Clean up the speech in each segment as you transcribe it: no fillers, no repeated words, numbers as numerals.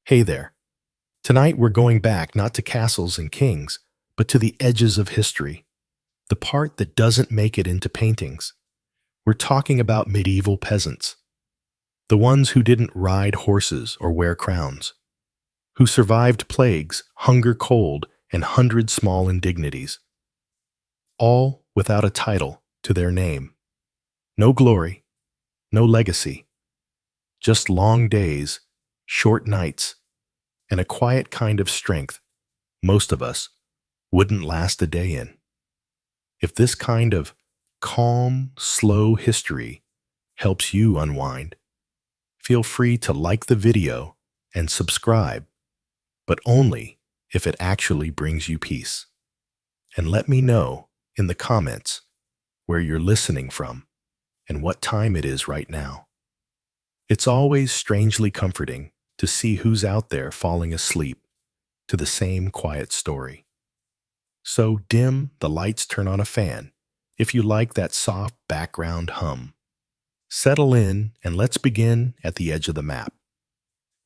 Hey there. Tonight we're going back not to castles and kings, but to the edges of history, the part that doesn't make it into paintings. We're talking about medieval peasants, the ones who didn't ride horses or wear crowns, who survived plagues, hunger, cold, and 100 small indignities, all without a title to their name. No glory, no legacy, just long days, short nights, and a quiet kind of strength most of us wouldn't last a day in. If this kind of calm, slow history helps you unwind, feel free to like the video and subscribe, but only if it actually brings you peace. And let me know in the comments where you're listening from and what time it is right now. It's always strangely comforting to see who's out there falling asleep to the same quiet story. So dim the lights, turn on a fan if you like that soft background hum. Settle in and let's begin at the edge of the map.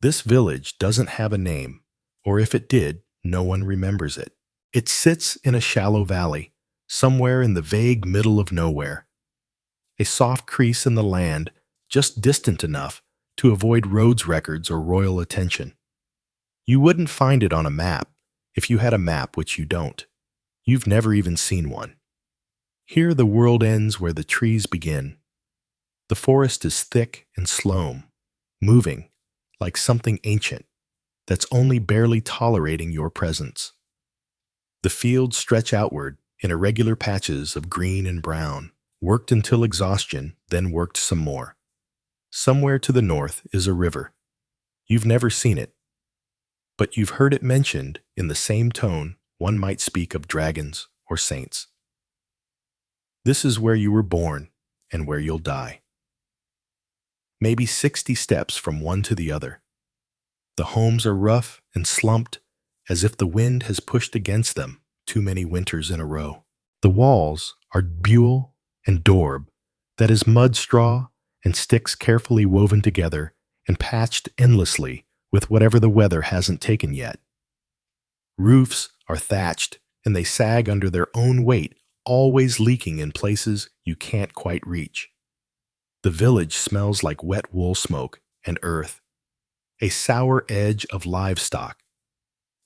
This village doesn't have a name, or if it did, no one remembers it. It sits in a shallow valley, somewhere in the vague middle of nowhere. A soft crease in the land, just distant enough to avoid roads records or royal attention. You wouldn't find it on a map if you had a map, which you don't. You've never even seen one. Here the world ends where the trees begin. The forest is thick and slow, moving like something ancient that's only barely tolerating your presence. The fields stretch outward in irregular patches of green and brown, worked until exhaustion, then worked some more. Somewhere to the north is a river. You've never seen it, but you've heard it mentioned in the same tone one might speak of dragons or saints. This is where you were born and where you'll die. Maybe 60 steps from one to the other. The homes are rough and slumped, as if the wind has pushed against them too many winters in a row. The walls are buhl and daub, that is mud straw and sticks carefully woven together and patched endlessly with whatever the weather hasn't taken yet. Roofs are thatched, and they sag under their own weight, always leaking in places you can't quite reach. The village smells like wet wool smoke and earth, a sour edge of livestock,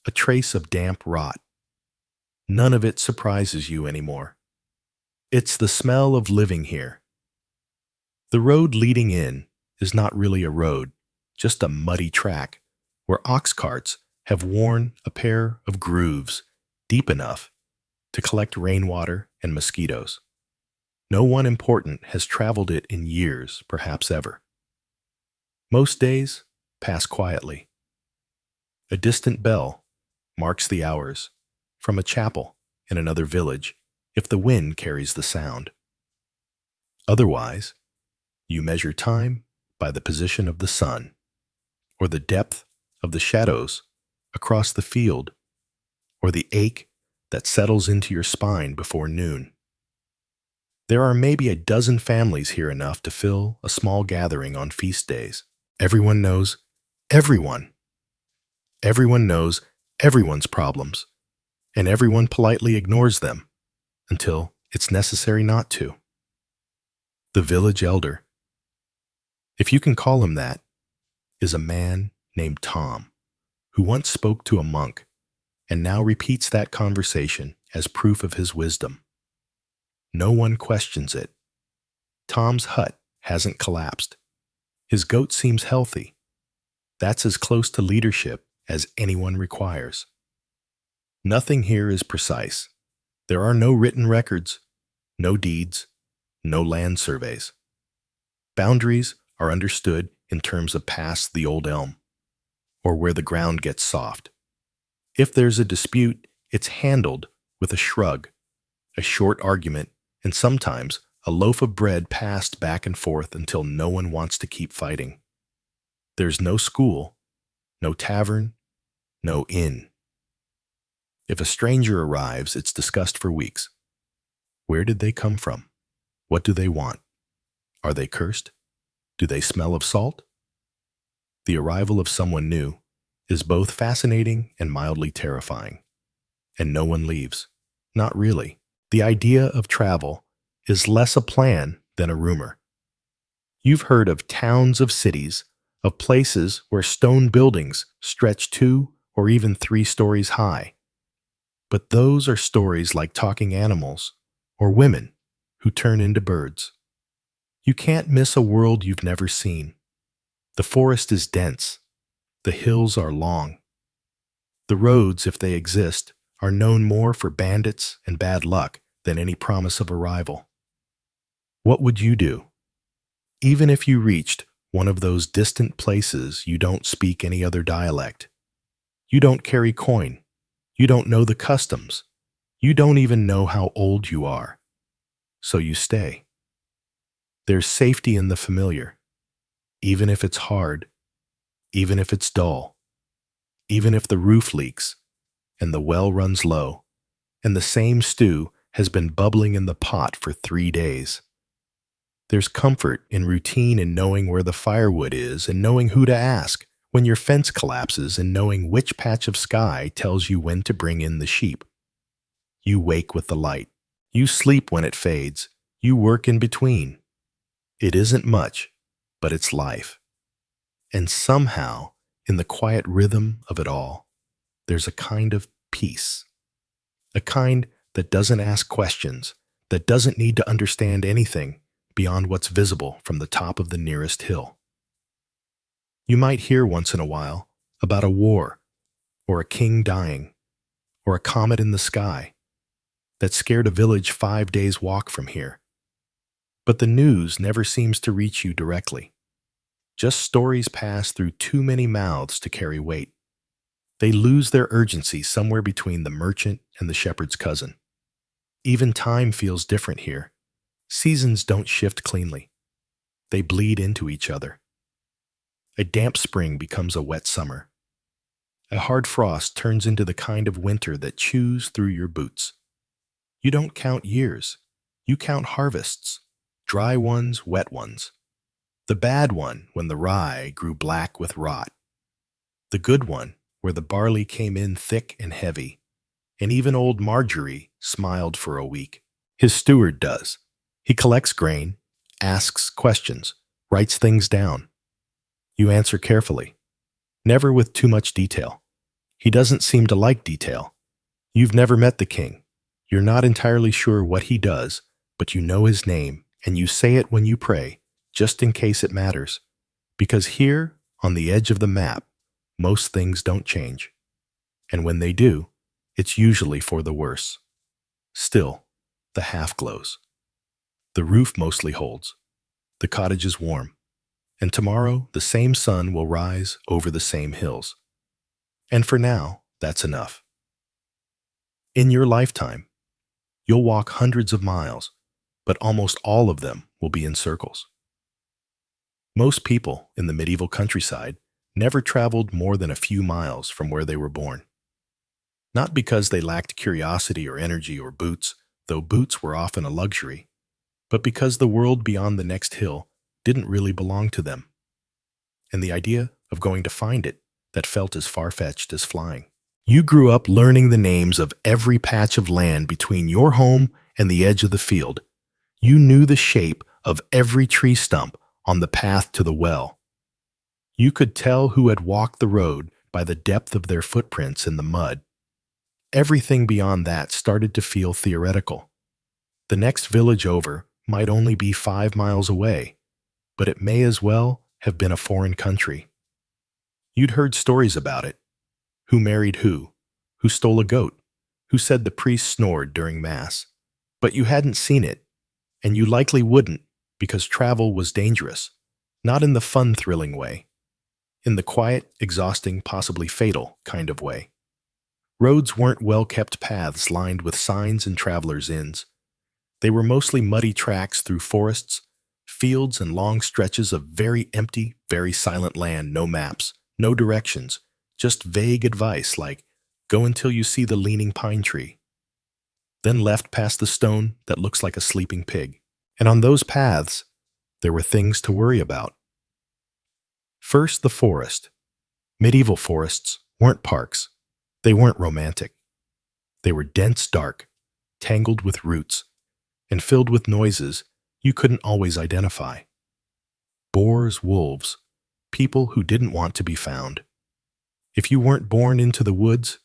a trace of damp rot. None of it surprises you anymore. It's the smell of living here. The road leading in is not really a road, just a muddy track where ox carts have worn a pair of grooves deep enough to collect rainwater and mosquitoes. No one important has traveled it in years, perhaps ever. Most days pass quietly. A distant bell marks the hours from a chapel in another village if the wind carries the sound. Otherwise, you measure time by the position of the sun or the depth of the shadows across the field or the ache that settles into your spine before noon. There are maybe a dozen families here, enough to fill a small gathering on feast days. Everyone knows everyone. Everyone knows everyone's problems, and everyone politely ignores them until it's necessary not to. The village elder, if you can call him that, is a man named Tom, who once spoke to a monk and now repeats that conversation as proof of his wisdom. No one questions it. Tom's hut hasn't collapsed. His goat seems healthy. That's as close to leadership as anyone requires. Nothing here is precise. There are no written records, no deeds, no land surveys. Boundaries are understood in terms of past the old elm, or where the ground gets soft. If there's a dispute, it's handled with a shrug, a short argument, and sometimes a loaf of bread passed back and forth until no one wants to keep fighting. There's no school, no tavern, no inn. If a stranger arrives, it's discussed for weeks. Where did they come from? What do they want? Are they cursed? Do they smell of salt? The arrival of someone new is both fascinating and mildly terrifying. And no one leaves. Not really. The idea of travel is less a plan than a rumor. You've heard of towns of cities, of places where stone buildings stretch 2 or even 3 stories high. But those are stories like talking animals or women who turn into birds. You can't miss a world you've never seen. The forest is dense. The hills are long. The roads, if they exist, are known more for bandits and bad luck than any promise of arrival. What would you do? Even if you reached one of those distant places you don't speak any other dialect. You don't carry coin. You don't know the customs. You don't even know how old you are. So you stay. There's safety in the familiar, even if it's hard, even if it's dull, even if the roof leaks and the well runs low, and the same stew has been bubbling in the pot for 3 days. There's comfort in routine and knowing where the firewood is and knowing who to ask when your fence collapses and knowing which patch of sky tells you when to bring in the sheep. You wake with the light. You sleep when it fades. You work in between. It isn't much, but it's life. And somehow, in the quiet rhythm of it all, there's a kind of peace. A kind that doesn't ask questions, that doesn't need to understand anything beyond what's visible from the top of the nearest hill. You might hear once in a while about a war, or a king dying, or a comet in the sky that scared a village 5 days' walk from here. But the news never seems to reach you directly. Just stories pass through too many mouths to carry weight. They lose their urgency somewhere between the merchant and the shepherd's cousin. Even time feels different here. Seasons don't shift cleanly. They bleed into each other. A damp spring becomes a wet summer. A hard frost turns into the kind of winter that chews through your boots. You don't count years. You count harvests. Dry ones, wet ones. The bad one when the rye grew black with rot. The good one where the barley came in thick and heavy. And even old Marjorie smiled for a week. His steward does. He collects grain, asks questions, writes things down. You answer carefully, never with too much detail. He doesn't seem to like detail. You've never met the king. You're not entirely sure what he does, but you know his name, and you say it when you pray, just in case it matters. Because here, on the edge of the map, most things don't change. And when they do, it's usually for the worse. Still, the half glows. The roof mostly holds. The cottage is warm. And tomorrow, the same sun will rise over the same hills. And for now, that's enough. In your lifetime, you'll walk hundreds of miles, but almost all of them will be in circles. Most people in the medieval countryside never traveled more than a few miles from where they were born. Not because they lacked curiosity or energy or boots, though boots were often a luxury, but because the world beyond the next hill didn't really belong to them. And the idea of going to find it that felt as far-fetched as flying. You grew up learning the names of every patch of land between your home and the edge of the field. You knew the shape of every tree stump on the path to the well. You could tell who had walked the road by the depth of their footprints in the mud. Everything beyond that started to feel theoretical. The next village over might only be 5 miles away, but it may as well have been a foreign country. You'd heard stories about it. Who married who stole a goat, who said the priest snored during Mass. But you hadn't seen it, and you likely wouldn't because travel was dangerous, not in the fun, thrilling way, in the quiet, exhausting, possibly fatal kind of way. Roads weren't well-kept paths lined with signs and travelers' inns. They were mostly muddy tracks through forests, fields, and long stretches of very empty, very silent land, no maps, no directions, just vague advice like, go until you see the leaning pine tree. Then left past the stone that looks like a sleeping pig. And on those paths, there were things to worry about. First, the forest. Medieval forests weren't parks. They weren't romantic. They were dense dark, tangled with roots, and filled with noises you couldn't always identify. Boars, wolves, people who didn't want to be found. If you weren't born into the woods,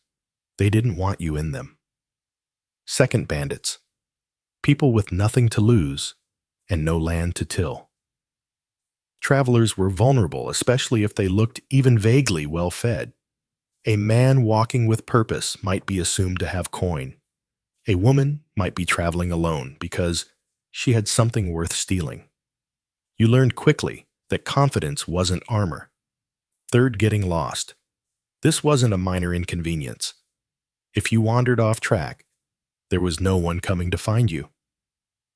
they didn't want you in them. Second bandits, people with nothing to lose and no land to till. Travelers were vulnerable, especially if they looked even vaguely well-fed. A man walking with purpose might be assumed to have coin. A woman might be traveling alone because she had something worth stealing. You learned quickly that confidence wasn't armor. Third, getting lost. This wasn't a minor inconvenience. If you wandered off track, there was no one coming to find you.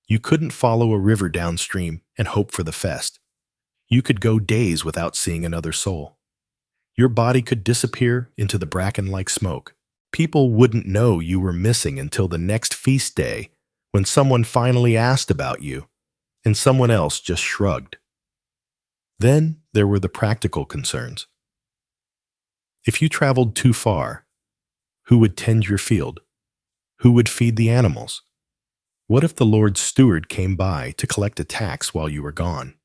You couldn't follow a river downstream and hope for the fest. You could go days without seeing another soul. Your body could disappear into the bracken like smoke. People wouldn't know you were missing until the next feast day when someone finally asked about you and someone else just shrugged. Then there were the practical concerns. If you traveled too far, who would tend your field? Who would feed the animals? What if the Lord's steward came by to collect a tax while you were gone?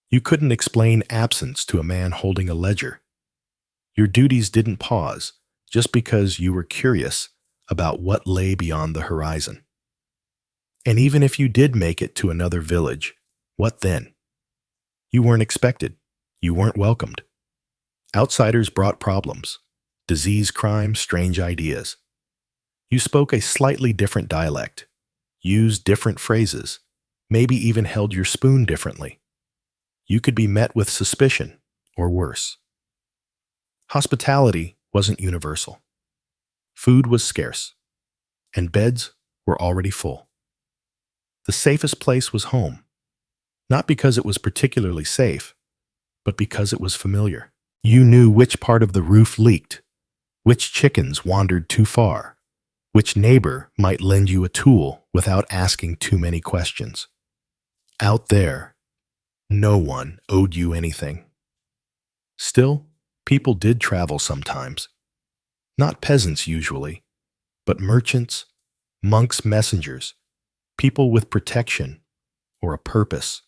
You couldn't explain absence to a man holding a ledger. Your duties didn't pause just because you were curious about what lay beyond the horizon. And even if you did make it to another village, what then? You weren't expected. You weren't welcomed. Outsiders brought problems, disease, crime, strange ideas. You spoke a slightly different dialect, used different phrases, maybe even held your spoon differently. You could be met with suspicion, or worse. Hospitality wasn't universal. Food was scarce, and beds were already full. The safest place was home, not because it was particularly safe, but because it was familiar. You knew which part of the roof leaked, which chickens wandered too far, which neighbor might lend you a tool without asking too many questions. Out there, no one owed you anything. Still, people did travel sometimes. Not peasants usually, but merchants, monks' messengers, people with protection, or a purpose,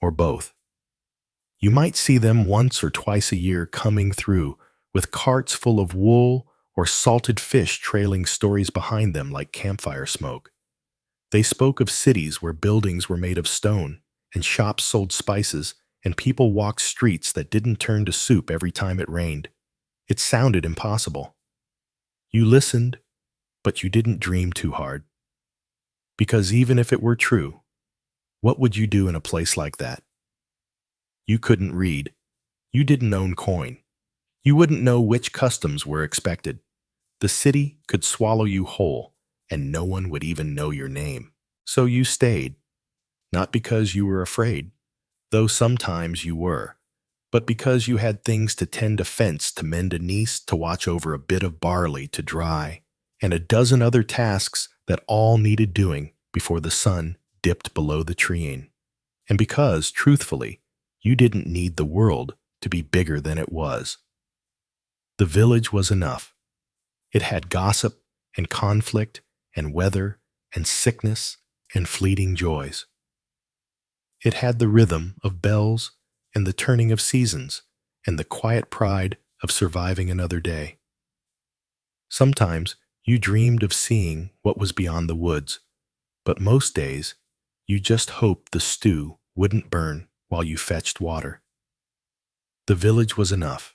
or both. You might see them once or twice a year coming through with carts full of wool or salted fish trailing stories behind them like campfire smoke. They spoke of cities where buildings were made of stone and shops sold spices and people walked streets that didn't turn to soup every time it rained. It sounded impossible. You listened, but you didn't dream too hard. Because even if it were true, what would you do in a place like that? You couldn't read. You didn't own coin. You wouldn't know which customs were expected. The city could swallow you whole, and no one would even know your name. So you stayed, not because you were afraid, though sometimes you were, but because you had things to tend a fence, to mend a niece, to watch over a bit of barley to dry, and a dozen other tasks that all needed doing before the sun dipped below the treeing. And because, truthfully, you didn't need the world to be bigger than it was. The village was enough. It had gossip and conflict and weather and sickness and fleeting joys. It had the rhythm of bells and the turning of seasons and the quiet pride of surviving another day. Sometimes you dreamed of seeing what was beyond the woods, but most days you just hoped the stew wouldn't burn while you fetched water. The village was enough.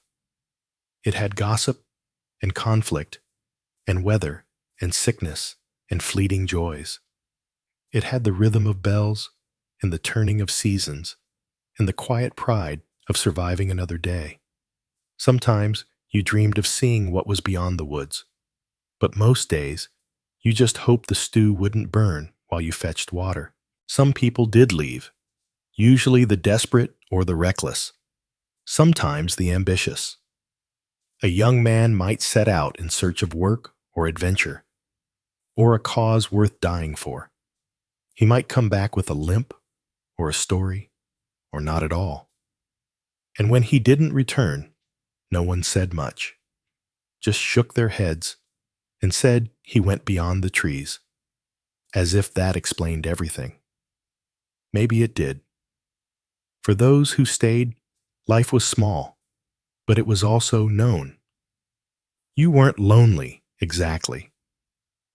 It had gossip and conflict and weather and sickness and fleeting joys. It had the rhythm of bells and the turning of seasons and the quiet pride of surviving another day. Sometimes you dreamed of seeing what was beyond the woods, but most days you just hoped the stew wouldn't burn while you fetched water. Some people did leave, usually the desperate or the reckless, sometimes the ambitious. A young man might set out in search of work or adventure, or a cause worth dying for. He might come back with a limp, or a story, or not at all. And when he didn't return, No one said much, just shook their heads and said he went beyond the trees, as if that explained everything. Maybe it did. For those who stayed, life was small, but it was also known. You weren't lonely, exactly.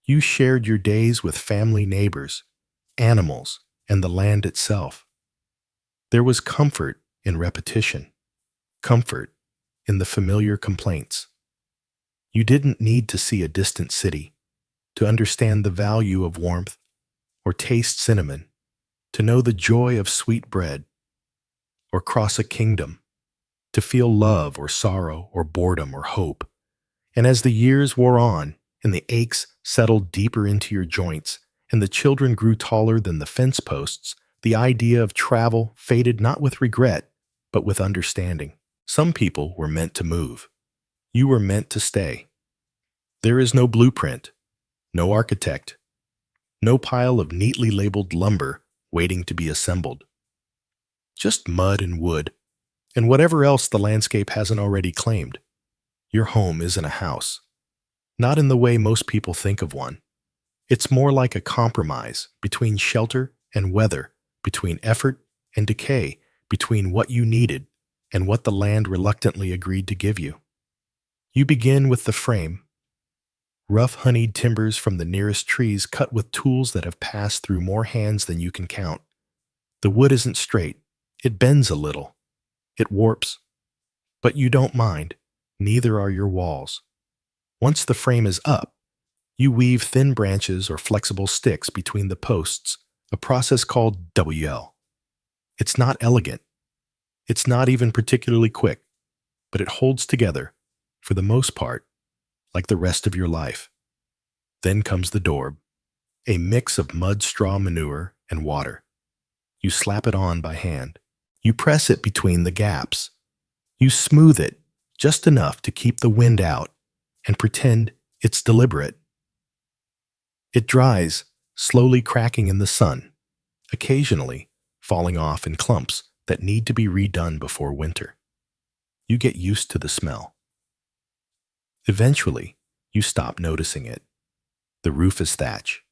You shared your days with family neighbors, animals, and the land itself. There was comfort in repetition, comfort in the familiar complaints. You didn't need to see a distant city to understand the value of warmth or taste cinnamon, to know the joy of sweet bread, or cross a kingdom, to feel love or sorrow or boredom or hope. And as the years wore on, and the aches settled deeper into your joints, and the children grew taller than the fence posts, the idea of travel faded not with regret, but with understanding. Some people were meant to move. You were meant to stay. There is no blueprint, no architect, no pile of neatly labeled lumber waiting to be assembled. Just mud and wood, and whatever else the landscape hasn't already claimed. Your home isn't a house. Not in the way most people think of one. It's more like a compromise between shelter and weather, between effort and decay, between what you needed and what the land reluctantly agreed to give you. You begin with the frame, rough honeyed timbers from the nearest trees cut with tools that have passed through more hands than you can count. The wood isn't straight. It bends a little. It warps. But you don't mind. Neither are your walls. Once the frame is up, you weave thin branches or flexible sticks between the posts, a process called WL. It's not elegant. It's not even particularly quick, but it holds together, for the most part, like the rest of your life. Then comes the daub, a mix of mud, straw, manure, and water. You slap it on by hand. You press it between the gaps. You smooth it just enough to keep the wind out and pretend it's deliberate. It dries, slowly cracking in the sun, occasionally falling off in clumps that need to be redone before winter. You get used to the smell. Eventually, you stop noticing it. The roof is thatch,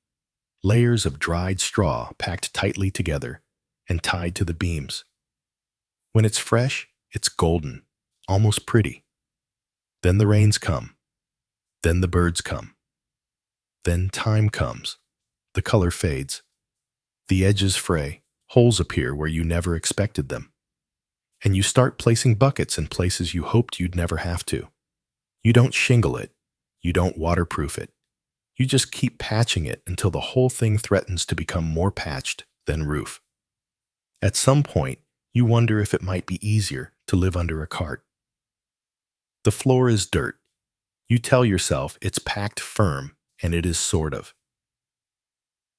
layers of dried straw packed tightly together and tied to the beams. When it's fresh, it's golden, almost pretty. Then the rains come. Then the birds come. Then time comes. The color fades. The edges fray. Holes appear where you never expected them. And you start placing buckets in places you hoped you'd never have to. You don't shingle it. You don't waterproof it. You just keep patching it until the whole thing threatens to become more patched than roof. At some point, you wonder if it might be easier to live under a cart. The floor is dirt. You tell yourself it's packed firm, and it is sort of.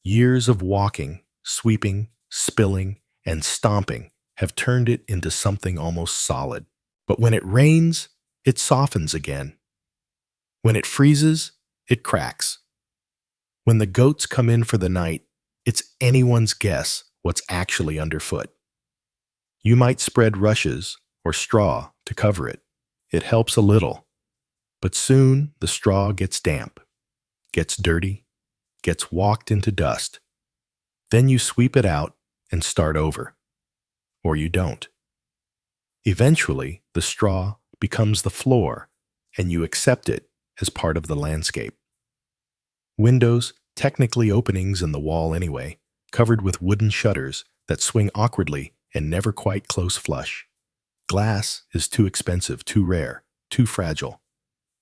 Years of walking, sweeping, spilling, and stomping have turned it into something almost solid. But when it rains, it softens again. When it freezes, it cracks. When the goats come in for the night, it's anyone's guess what's actually underfoot. You might spread rushes or straw to cover it. It helps a little. But soon the straw gets damp, gets dirty, gets walked into dust. Then you sweep it out and start over. Or you don't. Eventually, the straw becomes the floor, and you accept it as part of the landscape. Windows, technically openings in the wall anyway, covered with wooden shutters that swing awkwardly and never quite close flush. Glass is too expensive, too rare, too fragile.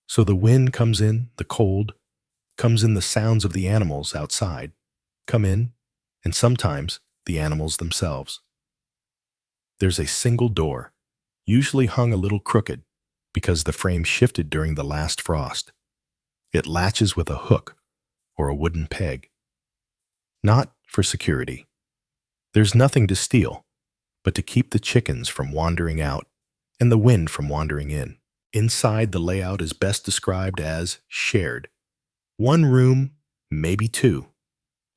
So the wind comes in, the cold, comes in the sounds of the animals outside, come in, and sometimes the animals themselves. There's a single door, usually hung a little crooked because the frame shifted during the last frost. It latches with a hook or a wooden peg. Not for security. There's nothing to steal, but to keep the chickens from wandering out and the wind from wandering in. Inside, the layout is best described as shared. One room, maybe two,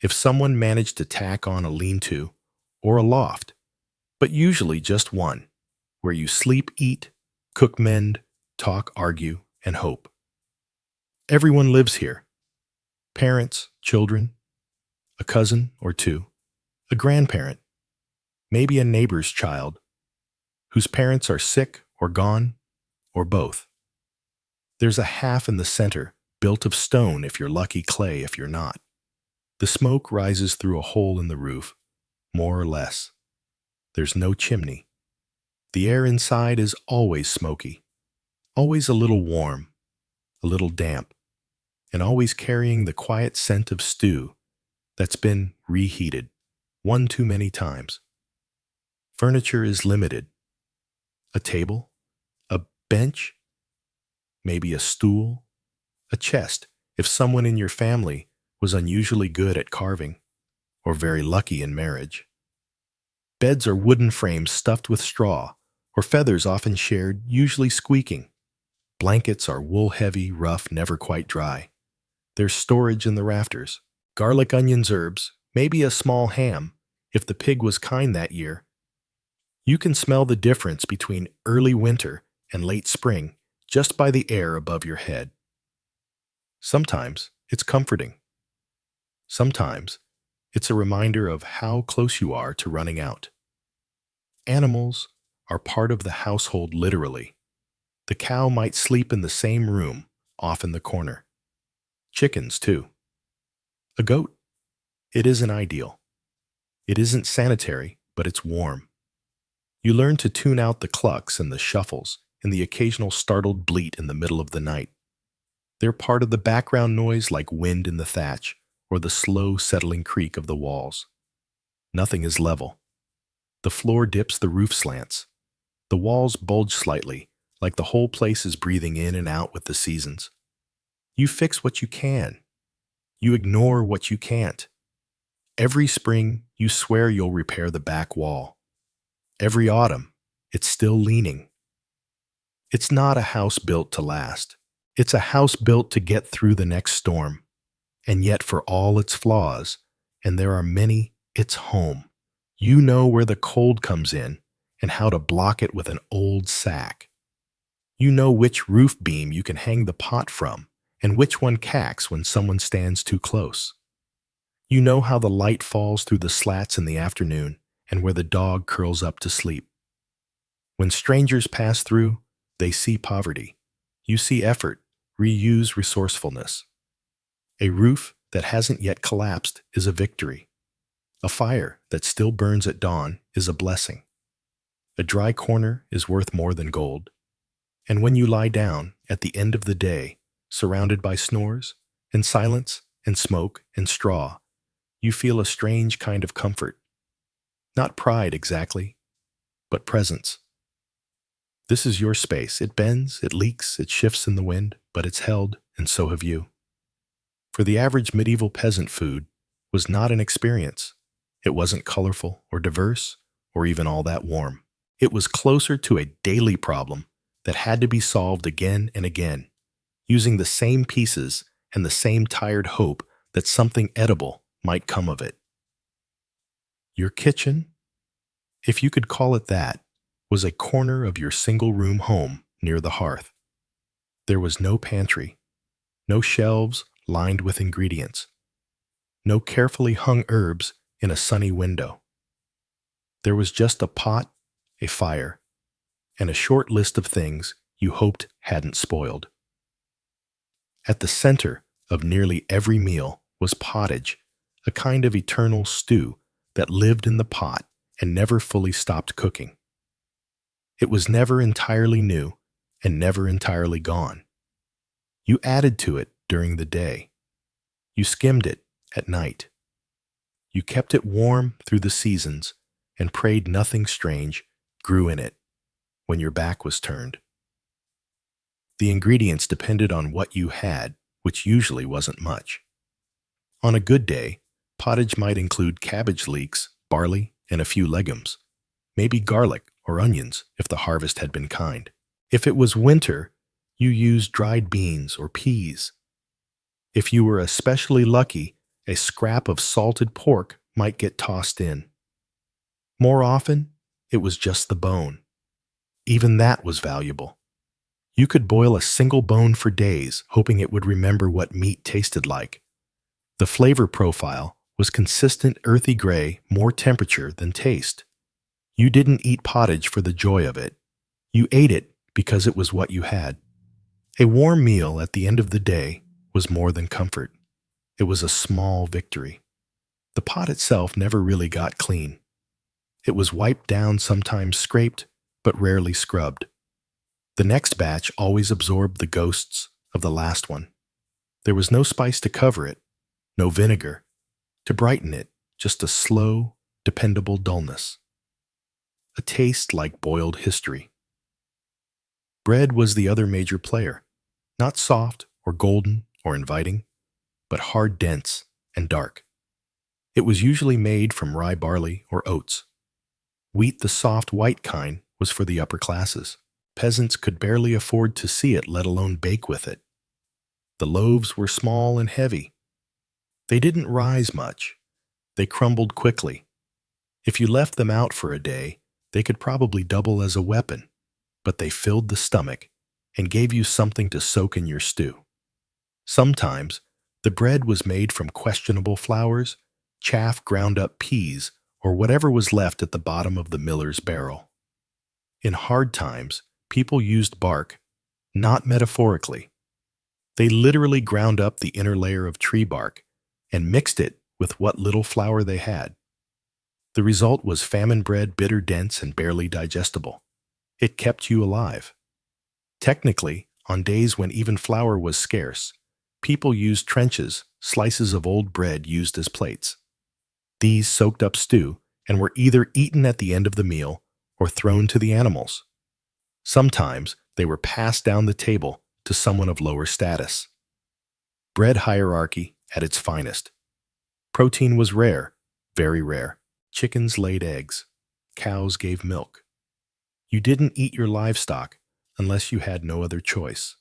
if someone managed to tack on a lean-to or a loft, but usually just one, where you sleep, eat, cook, mend, talk, argue, and hope. Everyone lives here. Parents, children, a cousin or two, a grandparent, maybe a neighbor's child, whose parents are sick or gone, or both. There's a half in the center, built of stone if you're lucky, clay if you're not. The smoke rises through a hole in the roof, more or less. There's no chimney. The air inside is always smoky, always a little warm, a little damp, and always carrying the quiet scent of stew that's been reheated one too many times. Furniture is limited. A table, a bench, maybe a stool, a chest if someone in your family was unusually good at carving or very lucky in marriage. Beds are wooden frames stuffed with straw or feathers often shared, usually squeaking. Blankets are wool-heavy, rough, never quite dry. There's storage in the rafters. Garlic, onions, herbs, maybe a small ham, if the pig was kind that year. You can smell the difference between early winter and late spring just by the air above your head. Sometimes it's comforting. Sometimes it's a reminder of how close you are to running out. Animals are part of the household literally. The cow might sleep in the same room, off in the corner. Chickens, too. A goat? It isn't ideal. It isn't sanitary, but it's warm. You learn to tune out the clucks and the shuffles and the occasional startled bleat in the middle of the night. They're part of the background noise like wind in the thatch or the slow settling creak of the walls. Nothing is level. The floor dips, the roof slants. The walls bulge slightly, like the whole place is breathing in and out with the seasons. You fix what you can. You ignore what you can't. Every spring, you swear you'll repair the back wall. Every autumn, it's still leaning. It's not a house built to last. It's a house built to get through the next storm. And yet, for all its flaws, and there are many, it's home. You know where the cold comes in and how to block it with an old sack. You know which roof beam you can hang the pot from and which one cacks when someone stands too close. You know how the light falls through the slats in the afternoon and where the dog curls up to sleep. When strangers pass through, they see poverty. You see effort, reuse resourcefulness. A roof that hasn't yet collapsed is a victory. A fire that still burns at dawn is a blessing. A dry corner is worth more than gold. And when you lie down at the end of the day, surrounded by snores and silence and smoke and straw, you feel a strange kind of comfort. Not pride exactly, but presence. This is your space. It bends, it leaks, it shifts in the wind, but it's held, and so have you. For the average medieval peasant, food was not an experience. It wasn't colorful or diverse or even all that warm. It was closer to a daily problem that had to be solved again and again, using the same pieces and the same tired hope that something edible might come of it. Your kitchen, if you could call it that, was a corner of your single-room home near the hearth. There was no pantry, no shelves lined with ingredients, no carefully hung herbs in a sunny window. There was just a pot, a fire, and a short list of things you hoped hadn't spoiled. At the center of nearly every meal was pottage, a kind of eternal stew that lived in the pot and never fully stopped cooking. It was never entirely new and never entirely gone. You added to it during the day. You skimmed it at night. You kept it warm through the seasons and prayed nothing strange grew in it when your back was turned. The ingredients depended on what you had, which usually wasn't much. On a good day, pottage might include cabbage leeks, barley, and a few legumes, maybe garlic or onions if the harvest had been kind. If it was winter, you used dried beans or peas. If you were especially lucky, a scrap of salted pork might get tossed in. More often, it was just the bone. Even that was valuable. You could boil a single bone for days, hoping it would remember what meat tasted like. The flavor profile was consistent earthy gray, more temperature than taste. You didn't eat pottage for the joy of it. You ate it because it was what you had. A warm meal at the end of the day was more than comfort. It was a small victory. The pot itself never really got clean. It was wiped down, sometimes scraped, but rarely scrubbed. The next batch always absorbed the ghosts of the last one. There was no spice to cover it, no vinegar to brighten it, just a slow, dependable dullness. A taste like boiled history. Bread was the other major player, not soft or golden or inviting, but hard, dense, and dark. It was usually made from rye barley or oats. Wheat, the soft white kind, was for the upper classes. Peasants could barely afford to see it, let alone bake with it. The loaves were small and heavy. They didn't rise much. They crumbled quickly. If you left them out for a day, they could probably double as a weapon, but they filled the stomach and gave you something to soak in your stew. Sometimes, the bread was made from questionable flours, chaff, ground up peas, or whatever was left at the bottom of the miller's barrel. In hard times, people used bark, not metaphorically. They literally ground up the inner layer of tree bark and mixed it with what little flour they had. The result was famine bread, bitter, dense, and barely digestible. It kept you alive. Technically, on days when even flour was scarce, people used trenches, slices of old bread used as plates. These soaked up stew and were either eaten at the end of the meal or thrown to the animals. Sometimes they were passed down the table to someone of lower status. Bread hierarchy at its finest. Protein was rare, very rare. Chickens laid eggs. Cows gave milk. You didn't eat your livestock unless you had no other choice.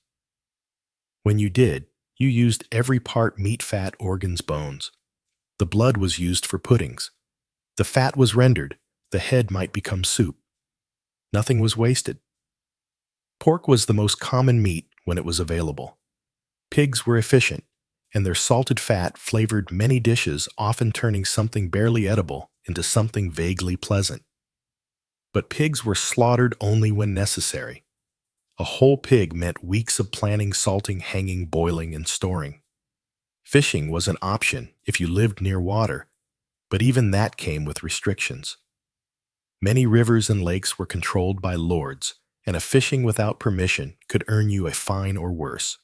When you did, you used every part: meat, fat, organs, bones. The blood was used for puddings. The fat was rendered. The head might become soup. Nothing was wasted. Pork was the most common meat when it was available. Pigs were efficient, and their salted fat flavored many dishes, often turning something barely edible into something vaguely pleasant. But pigs were slaughtered only when necessary. A whole pig meant weeks of planning, salting, hanging, boiling, and storing. Fishing was an option if you lived near water, but even that came with restrictions. Many rivers and lakes were controlled by lords, and a fishing without permission could earn you a fine or worse.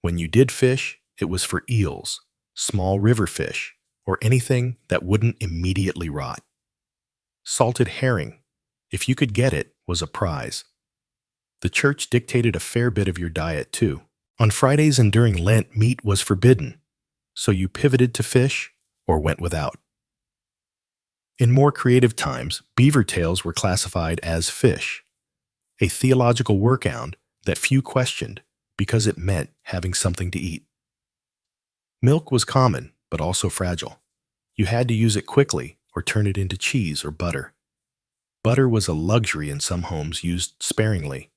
When you did fish, it was for eels, small river fish, or anything that wouldn't immediately rot. Salted herring, if you could get it, was a prize. The church dictated a fair bit of your diet, too. On Fridays and during Lent, meat was forbidden, so you pivoted to fish or went without. In more creative times, beaver tails were classified as fish, a theological workaround that few questioned because it meant having something to eat. Milk was common, but also fragile. You had to use it quickly or turn it into cheese or butter. Butter was a luxury in some homes, used sparingly.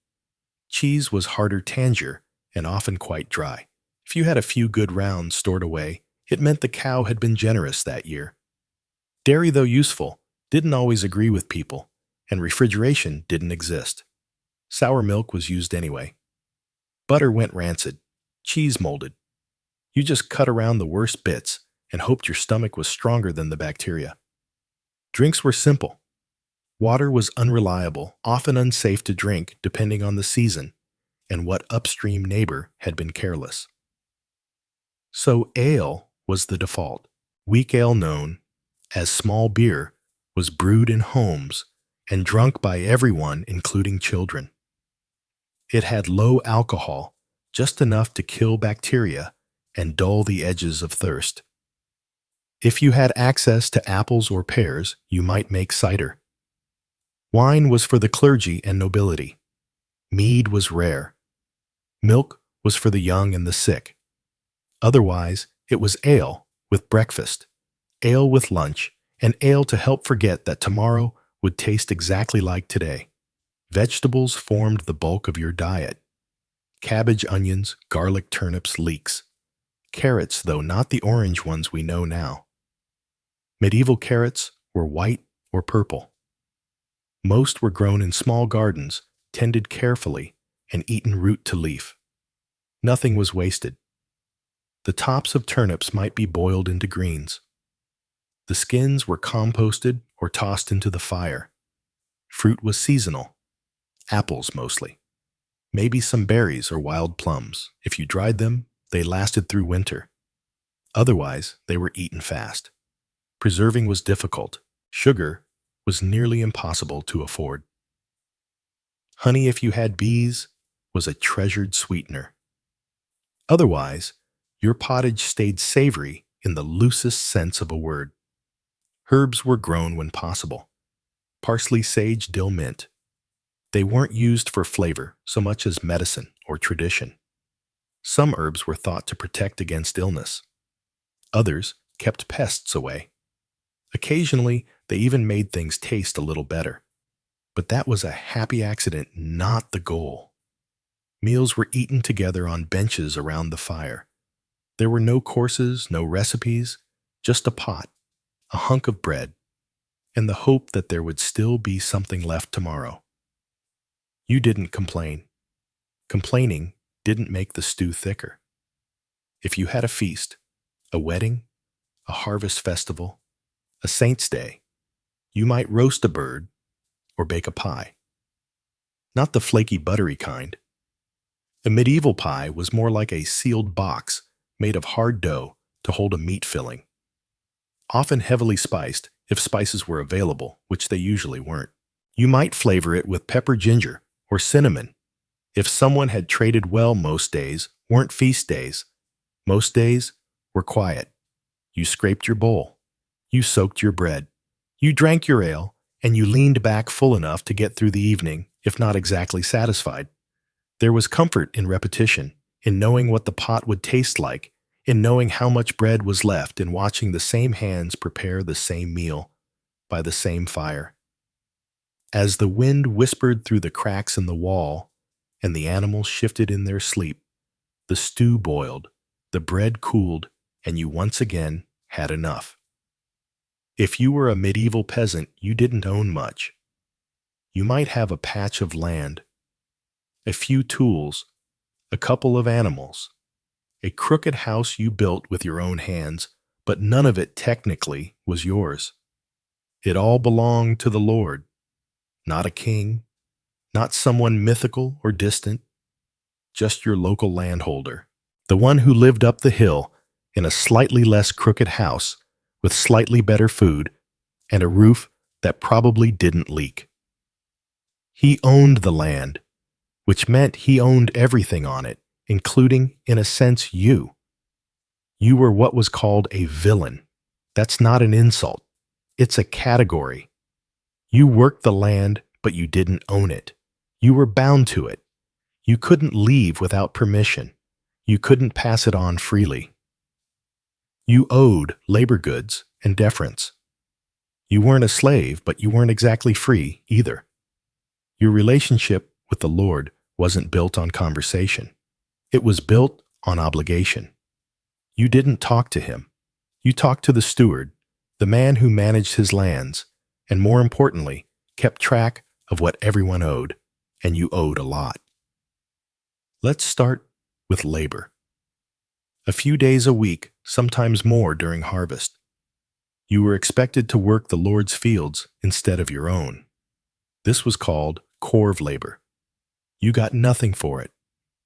Cheese was harder tangier and often quite dry. If you had a few good rounds stored away, it meant the cow had been generous that year. Dairy, though useful, didn't always agree with people, and refrigeration didn't exist. Sour milk was used anyway. Butter went rancid. Cheese molded. You just cut around the worst bits and hoped your stomach was stronger than the bacteria. Drinks were simple. Water was unreliable, often unsafe to drink depending on the season and what upstream neighbor had been careless. So ale was the default. Weak ale, known as small beer, was brewed in homes and drunk by everyone, including children. It had low alcohol, just enough to kill bacteria and dull the edges of thirst. If you had access to apples or pears, you might make cider. Wine was for the clergy and nobility. Mead was rare. Milk was for the young and the sick. Otherwise, it was ale with breakfast, ale with lunch, and ale to help forget that tomorrow would taste exactly like today. Vegetables formed the bulk of your diet. Cabbage, onions, garlic, turnips, leeks. Carrots, though not the orange ones we know now. Medieval carrots were white or purple. Most were grown in small gardens, tended carefully, and eaten root to leaf. Nothing was wasted. The tops of turnips might be boiled into greens. The skins were composted or tossed into the fire. Fruit was seasonal. Apples mostly. Maybe some berries or wild plums. If you dried them, they lasted through winter. Otherwise, they were eaten fast. Preserving was difficult. Sugar was nearly impossible to afford. Honey, if you had bees, was a treasured sweetener. Otherwise, your pottage stayed savory in the loosest sense of a word. Herbs were grown when possible. Parsley, sage, dill, mint. They weren't used for flavor so much as medicine or tradition. Some herbs were thought to protect against illness. Others kept pests away. Occasionally, they even made things taste a little better. But that was a happy accident, not the goal. Meals were eaten together on benches around the fire. There were no courses, no recipes, just a pot, a hunk of bread, and the hope that there would still be something left tomorrow. You didn't complain. Complaining didn't make the stew thicker. If you had a feast, a wedding, a harvest festival, a saint's day, you might roast a bird or bake a pie. Not the flaky, buttery kind. A medieval pie was more like a sealed box made of hard dough to hold a meat filling. Often heavily spiced if spices were available, which they usually weren't. You might flavor it with pepper, ginger, or cinnamon. If someone had traded well, most days weren't feast days. Most days were quiet. You scraped your bowl. You soaked your bread. You drank your ale, and you leaned back full enough to get through the evening, if not exactly satisfied. There was comfort in repetition, in knowing what the pot would taste like, in knowing how much bread was left, in watching the same hands prepare the same meal by the same fire. As the wind whispered through the cracks in the wall and the animals shifted in their sleep, the stew boiled, the bread cooled, and you once again had enough. If you were a medieval peasant, you didn't own much. You might have a patch of land, a few tools, a couple of animals, a crooked house you built with your own hands, but none of it technically was yours. It all belonged to the Lord, not a king, not someone mythical or distant, just your local landholder, the one who lived up the hill in a slightly less crooked house with slightly better food and a roof that probably didn't leak. He owned the land, which meant he owned everything on it, including, in a sense, you. You were what was called a villain. That's not an insult. It's a category. You worked the land, but you didn't own it. You were bound to it. You couldn't leave without permission. You couldn't pass it on freely. You owed labor goods and deference. You weren't a slave, but you weren't exactly free either. Your relationship with the Lord wasn't built on conversation. It was built on obligation. You didn't talk to him. You talked to the steward, the man who managed his lands, and more importantly, kept track of what everyone owed, and you owed a lot. Let's start with labor. A few days a week, sometimes more during harvest. You were expected to work the Lord's fields instead of your own. This was called corv labor. You got nothing for it.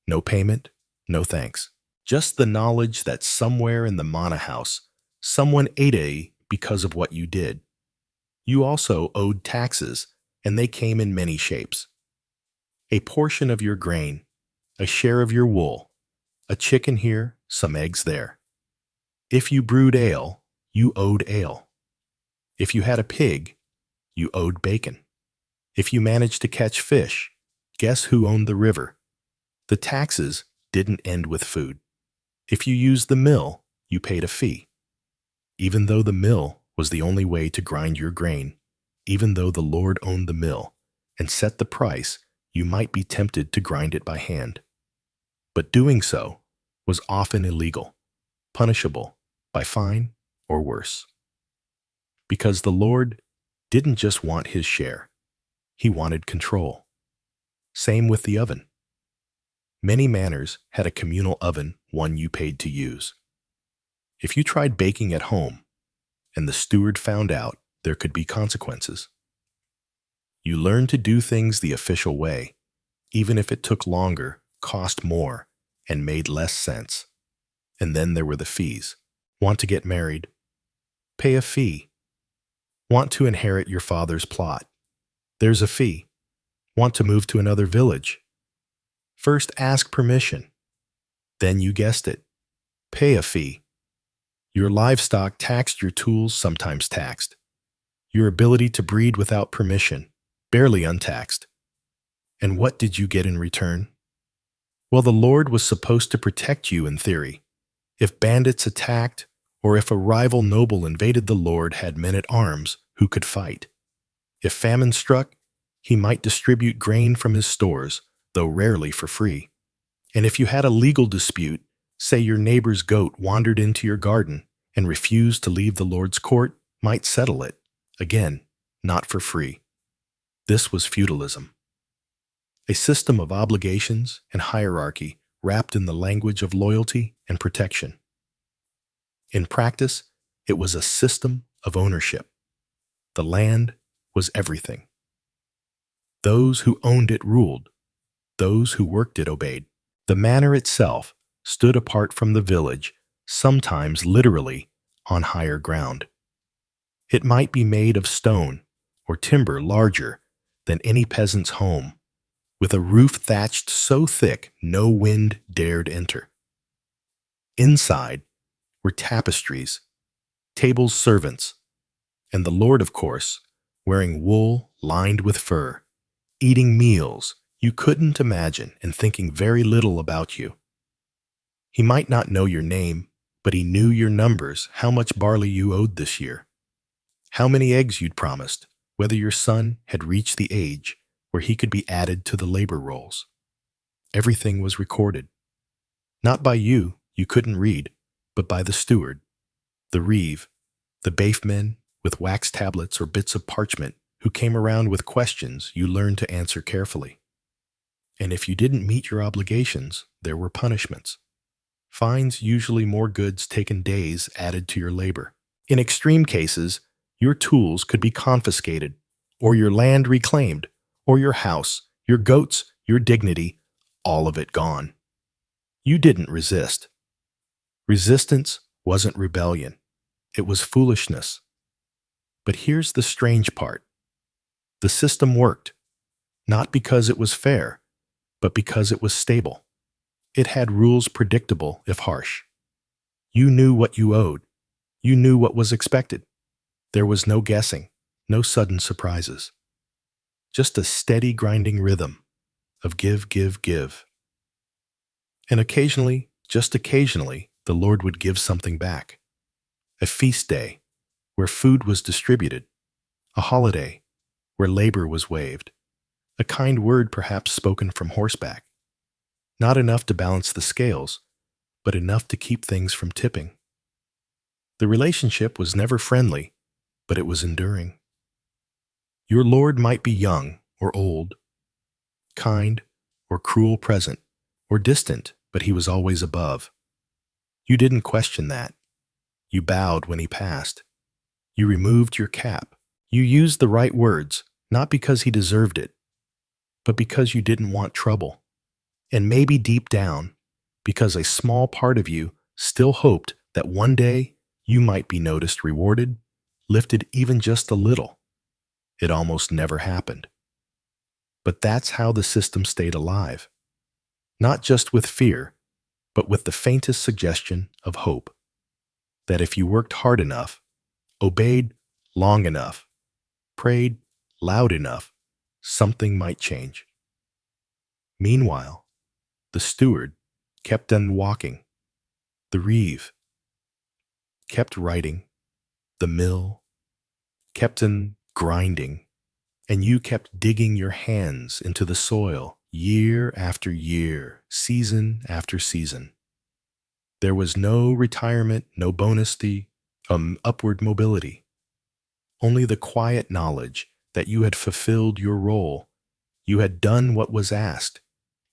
No payment, no thanks. Just the knowledge that somewhere in the manor house, someone ate a because of what you did. You also owed taxes, and they came in many shapes. A portion of your grain, a share of your wool, a chicken here, some eggs there. If you brewed ale, you owed ale. If you had a pig, you owed bacon. If you managed to catch fish, guess who owned the river? The taxes didn't end with food. If you used the mill, you paid a fee. Even though the mill was the only way to grind your grain, even though the Lord owned the mill and set the price, you might be tempted to grind it by hand. but doing so was often illegal, punishable by fine or worse. Because the Lord didn't just want his share, he wanted control. Same with the oven. Many manors had a communal oven, one you paid to use. If you tried baking at home and the steward found out, there could be consequences. You learned to do things the official way, even if it took longer, cost more, and made less sense. And then there were the fees. Want to get married? Pay a fee. Want to inherit your father's plot? There's a fee. Want to move to another village? First ask permission. Then you guessed it. Pay a fee. Your livestock taxed, your tools sometimes taxed. Your ability to breed without permission, barely untaxed. And what did you get in return? Well, the Lord was supposed to protect you in theory. If bandits attacked, or if a rival noble invaded, the Lord had men at arms who could fight. If famine struck, he might distribute grain from his stores, though rarely for free. And if you had a legal dispute, say your neighbor's goat wandered into your garden and refused to leave the Lord's court, might settle it, again, not for free. This was feudalism, a system of obligations and hierarchy wrapped in the language of loyalty and protection. In practice, it was a system of ownership. The land was everything. Those who owned it ruled. Those who worked it obeyed. The manor itself stood apart from the village, sometimes literally on higher ground. It might be made of stone or timber larger than any peasant's home, with a roof thatched so thick no wind dared enter. Inside were tapestries, tables, servants, and the Lord, of course, wearing wool lined with fur, eating meals you couldn't imagine and thinking very little about you. He might not know your name, but he knew your numbers, how much barley you owed this year, how many eggs you'd promised, whether your son had reached the age where he could be added to the labor rolls. Everything was recorded. Not by you couldn't read, but by the steward, the reeve, the baifmen with wax tablets or bits of parchment who came around with questions you learned to answer carefully. And if you didn't meet your obligations, there were punishments. Fines, usually more goods taken, days added to your labor. In extreme cases, your tools could be confiscated, or your land reclaimed, or your house, your goats, your dignity, all of it gone. You didn't resist. Resistance wasn't rebellion. It was foolishness. But here's the strange part. The system worked, not because it was fair, but because it was stable. It had rules predictable if harsh. You knew what you owed. You knew what was expected. There was no guessing, no sudden surprises. Just a steady grinding rhythm of give, give, give. And occasionally, just occasionally, the Lord would give something back. A feast day where food was distributed. A holiday where labor was waived. A kind word perhaps spoken from horseback. Not enough to balance the scales, but enough to keep things from tipping. The relationship was never friendly, but it was enduring. Your Lord might be young or old, kind or cruel present, or distant, but he was always above. You didn't question that. You bowed when he passed. You removed your cap. You used the right words, not because he deserved it, but because you didn't want trouble. And maybe deep down, because a small part of you still hoped that one day you might be noticed, rewarded, lifted even just a little. It almost never happened. But that's how the system stayed alive. Not just with fear, but with the faintest suggestion of hope. That if you worked hard enough, obeyed long enough, prayed loud enough, something might change. Meanwhile, the steward kept on walking. The reeve kept writing. The mill kept on grinding. And you kept digging your hands into the soil year after year, season after season. There was no retirement, no upward mobility, only the quiet knowledge that you had fulfilled your role. You had done what was asked.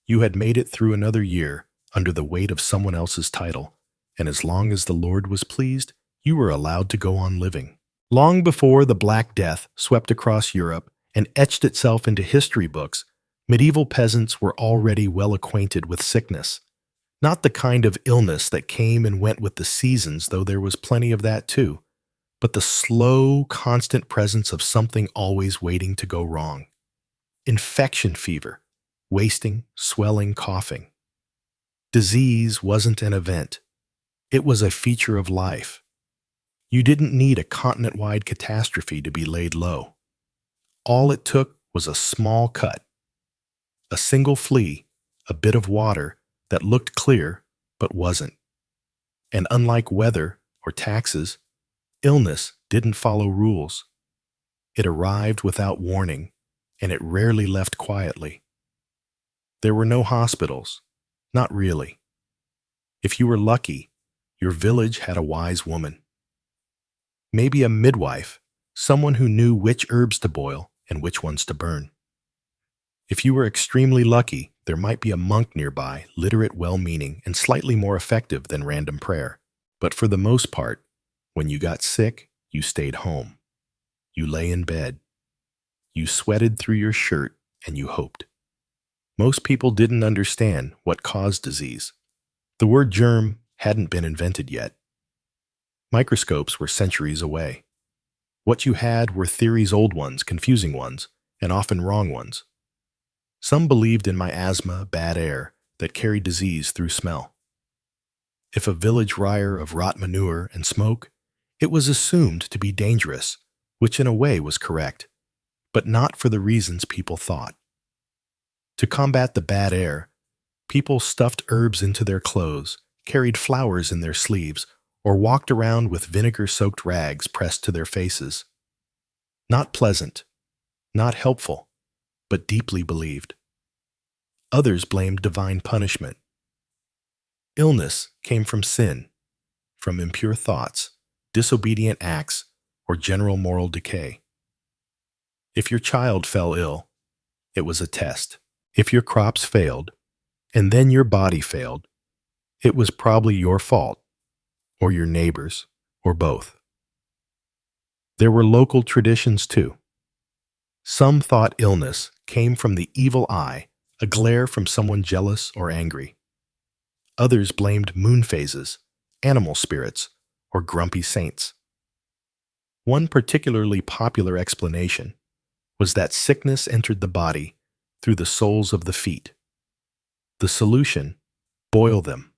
You had made it through another year under the weight of someone else's title, and as long as the Lord was pleased, you were allowed to go on living. Long before the Black Death swept across Europe and etched itself into history books, medieval peasants were already well acquainted with sickness. Not the kind of illness that came and went with the seasons, though there was plenty of that too, but the slow, constant presence of something always waiting to go wrong. Infection fever, wasting, swelling, coughing. Disease wasn't an event. It was a feature of life. You didn't need a continent-wide catastrophe to be laid low. All it took was a small cut, a single flea, a bit of water that looked clear but wasn't. And unlike weather or taxes, illness didn't follow rules. It arrived without warning, and it rarely left quietly. There were no hospitals, not really. If you were lucky, your village had a wise woman. Maybe a midwife, someone who knew which herbs to boil and which ones to burn. If you were extremely lucky, there might be a monk nearby, literate, well-meaning, and slightly more effective than random prayer. But for the most part, when you got sick, you stayed home. You lay in bed. You sweated through your shirt, and you hoped. Most people didn't understand what caused disease. The word germ hadn't been invented yet. Microscopes were centuries away. What you had were theories, old ones, confusing ones, and often wrong ones. Some believed in miasma, bad air, that carried disease through smell. If a village reeked of rot manure and smoke, it was assumed to be dangerous, which in a way was correct, but not for the reasons people thought. To combat the bad air, people stuffed herbs into their clothes, carried flowers in their sleeves, or walked around with vinegar-soaked rags pressed to their faces. Not pleasant, not helpful, but deeply believed. Others blamed divine punishment. Illness came from sin, from impure thoughts, disobedient acts, or general moral decay. If your child fell ill, it was a test. If your crops failed, and then your body failed, it was probably your fault, or your neighbor's, or both. There were local traditions too. Some thought illness came from the evil eye, a glare from someone jealous or angry. Others blamed moon phases, animal spirits, or grumpy saints. One particularly popular explanation was that sickness entered the body through the soles of the feet. The solution: boil them.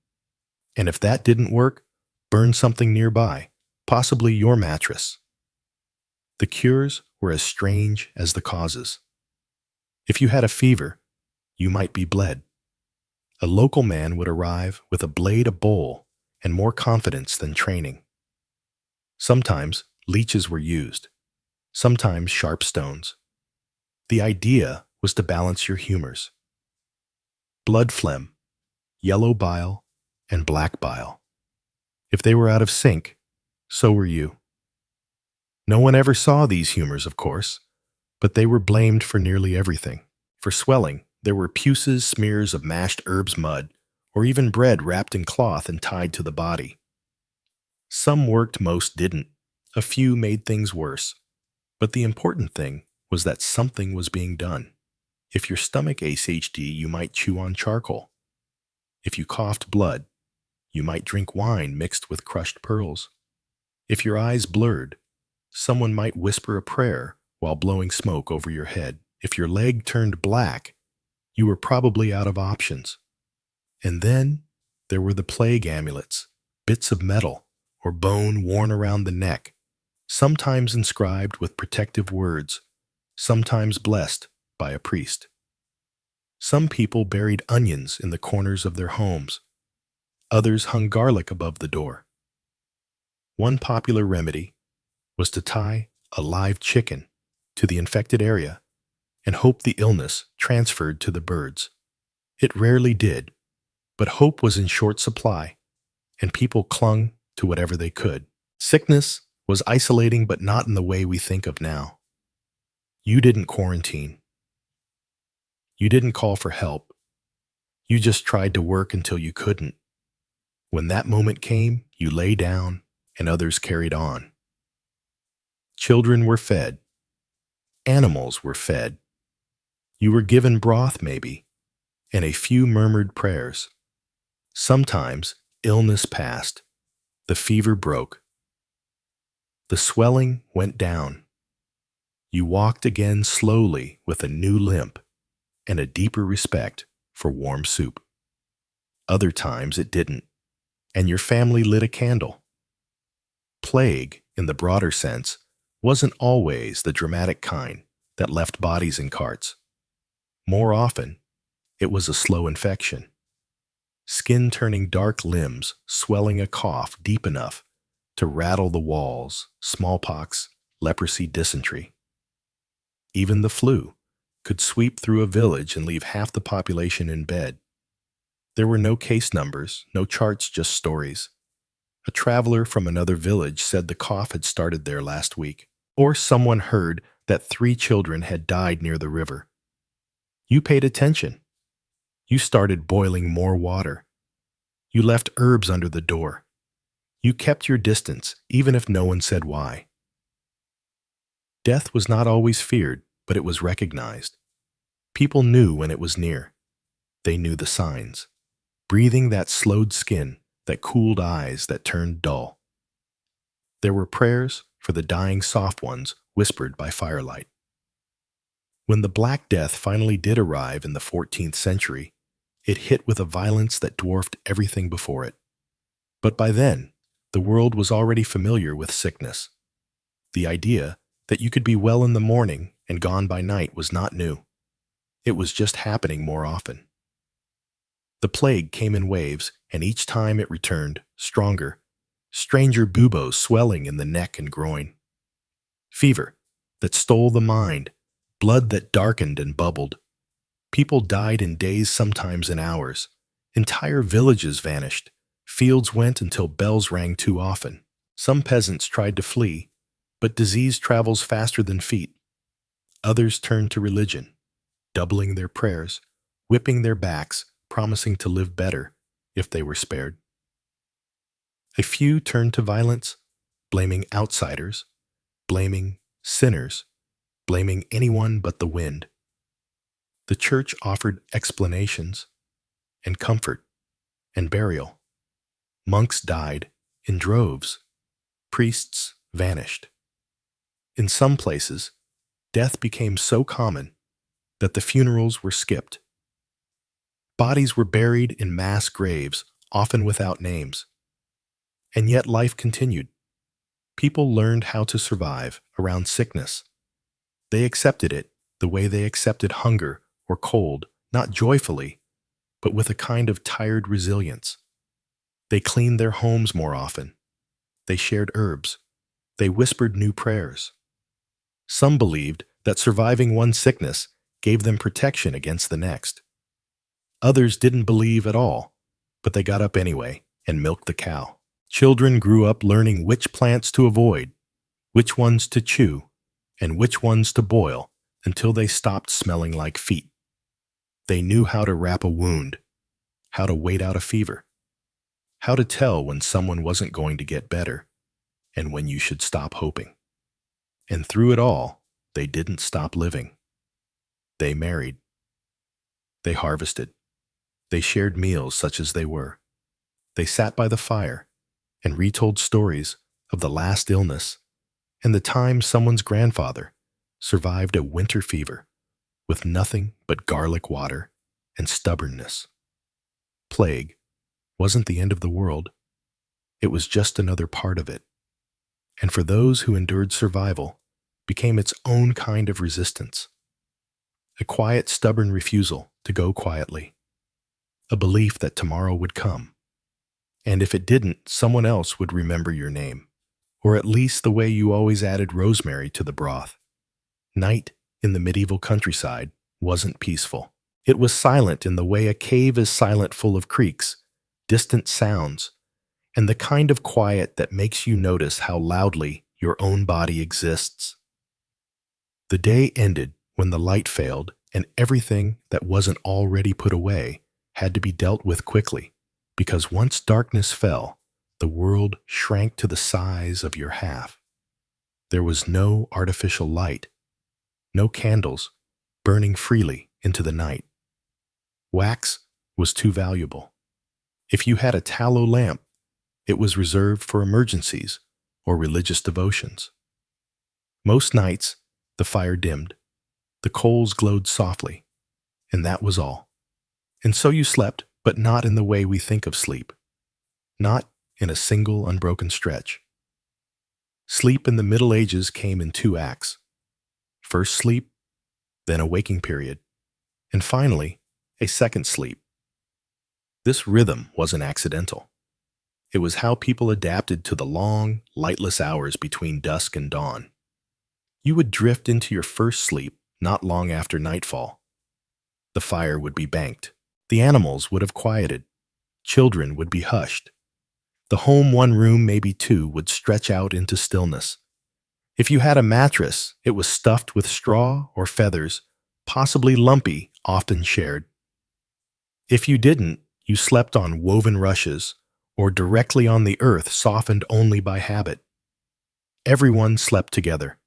And if that didn't work, burn something nearby, possibly your mattress. The cures were as strange as the causes. If you had a fever, you might be bled. A local man would arrive with a blade, a bowl, and more confidence than training. Sometimes leeches were used, sometimes sharp stones. The idea was to balance your humors. Blood phlegm, yellow bile, and black bile. If they were out of sync, so were you. No one ever saw these humors, of course, but they were blamed for nearly everything. For swelling, there were puces, smears of mashed herbs, mud, or even bread wrapped in cloth and tied to the body. Some worked, most didn't. A few made things worse. But the important thing was that something was being done. If your stomach ached, you might chew on charcoal. If you coughed blood, you might drink wine mixed with crushed pearls. If your eyes blurred, someone might whisper a prayer while blowing smoke over your head. If your leg turned black, you were probably out of options. And then there were the plague amulets, bits of metal or bone worn around the neck, sometimes inscribed with protective words, sometimes blessed by a priest. Some people buried onions in the corners of their homes. Others hung garlic above the door. One popular remedy was to tie a live chicken to the infected area and hope the illness transferred to the birds. It rarely did, but hope was in short supply, and people clung to whatever they could. Sickness was isolating, but not in the way we think of now. You didn't quarantine. You didn't call for help. You just tried to work until you couldn't. When that moment came, you lay down, and others carried on. Children were fed. Animals were fed. You were given broth, maybe, and a few murmured prayers. Sometimes illness passed. The fever broke. The swelling went down. You walked again slowly with a new limp and a deeper respect for warm soup. Other times it didn't, and your family lit a candle. Plague, in the broader sense, wasn't always the dramatic kind that left bodies in carts. More often, it was a slow infection. Skin turning dark, limbs swelling a cough deep enough to rattle the walls, smallpox, leprosy, dysentery. Even the flu could sweep through a village and leave half the population in bed. There were no case numbers, no charts, just stories. A traveler from another village said the cough had started there last week, or someone heard that 3 children had died near the river. You paid attention. You started boiling more water. You left herbs under the door. You kept your distance, even if no one said why. Death was not always feared, but it was recognized. People knew when it was near. They knew the signs. Breathing that slowed skin, that cooled eyes that turned dull. There were prayers for the dying soft ones whispered by firelight. When the Black Death finally did arrive in the 14th century, it hit with a violence that dwarfed everything before it. But by then, the world was already familiar with sickness. The idea that you could be well in the morning and gone by night was not new. It was just happening more often. The plague came in waves, and each time it returned, stronger, stranger buboes swelling in the neck and groin. Fever that stole the mind, blood that darkened and bubbled. People died in days, sometimes in hours. Entire villages vanished. Fields went until bells rang too often. Some peasants tried to flee, but disease travels faster than feet. Others turned to religion, doubling their prayers, whipping their backs, promising to live better if they were spared. A few turned to violence, blaming outsiders, blaming sinners, blaming anyone but the wind. The church offered explanations and comfort and burial. Monks died in droves. Priests vanished. In some places, death became so common that the funerals were skipped. Bodies were buried in mass graves, often without names. And yet life continued. People learned how to survive around sickness. They accepted it the way they accepted hunger or cold, not joyfully, but with a kind of tired resilience. They cleaned their homes more often. They shared herbs. They whispered new prayers. Some believed that surviving one sickness gave them protection against the next. Others didn't believe at all, but they got up anyway and milked the cow. Children grew up learning which plants to avoid, which ones to chew, and which ones to boil until they stopped smelling like feet. They knew how to wrap a wound, how to wait out a fever, how to tell when someone wasn't going to get better, and when you should stop hoping. And through it all, they didn't stop living. They married. They harvested. They shared meals such as they were. They sat by the fire and retold stories of the last illness and the time someone's grandfather survived a winter fever with nothing but garlic water and stubbornness. Plague wasn't the end of the world. It was just another part of it. And for those who endured survival, became its own kind of resistance. A quiet, stubborn refusal to go quietly. A belief that tomorrow would come. And if it didn't, someone else would remember your name. Or at least the way you always added rosemary to the broth. Night in the medieval countryside wasn't peaceful. It was silent in the way a cave is silent, full of creaks, distant sounds, and the kind of quiet that makes you notice how loudly your own body exists. The day ended when the light failed and everything that wasn't already put away had to be dealt with quickly, because once darkness fell, the world shrank to the size of your half. There was no artificial light, no candles burning freely into the night. Wax was too valuable. If you had a tallow lamp, it was reserved for emergencies or religious devotions. Most nights, the fire dimmed, the coals glowed softly, and that was all. And so you slept, but not in the way we think of sleep, not in a single unbroken stretch. Sleep in the Middle Ages came in 2 acts. First sleep, then a waking period, and finally, a second sleep. This rhythm wasn't accidental. It was how people adapted to the long, lightless hours between dusk and dawn. You would drift into your first sleep not long after nightfall. The fire would be banked. The animals would have quieted. Children would be hushed. The home, one room, maybe two, would stretch out into stillness. If you had a mattress, it was stuffed with straw or feathers, possibly lumpy, often shared. If you didn't, you slept on woven rushes or directly on the earth, softened only by habit. Everyone slept together.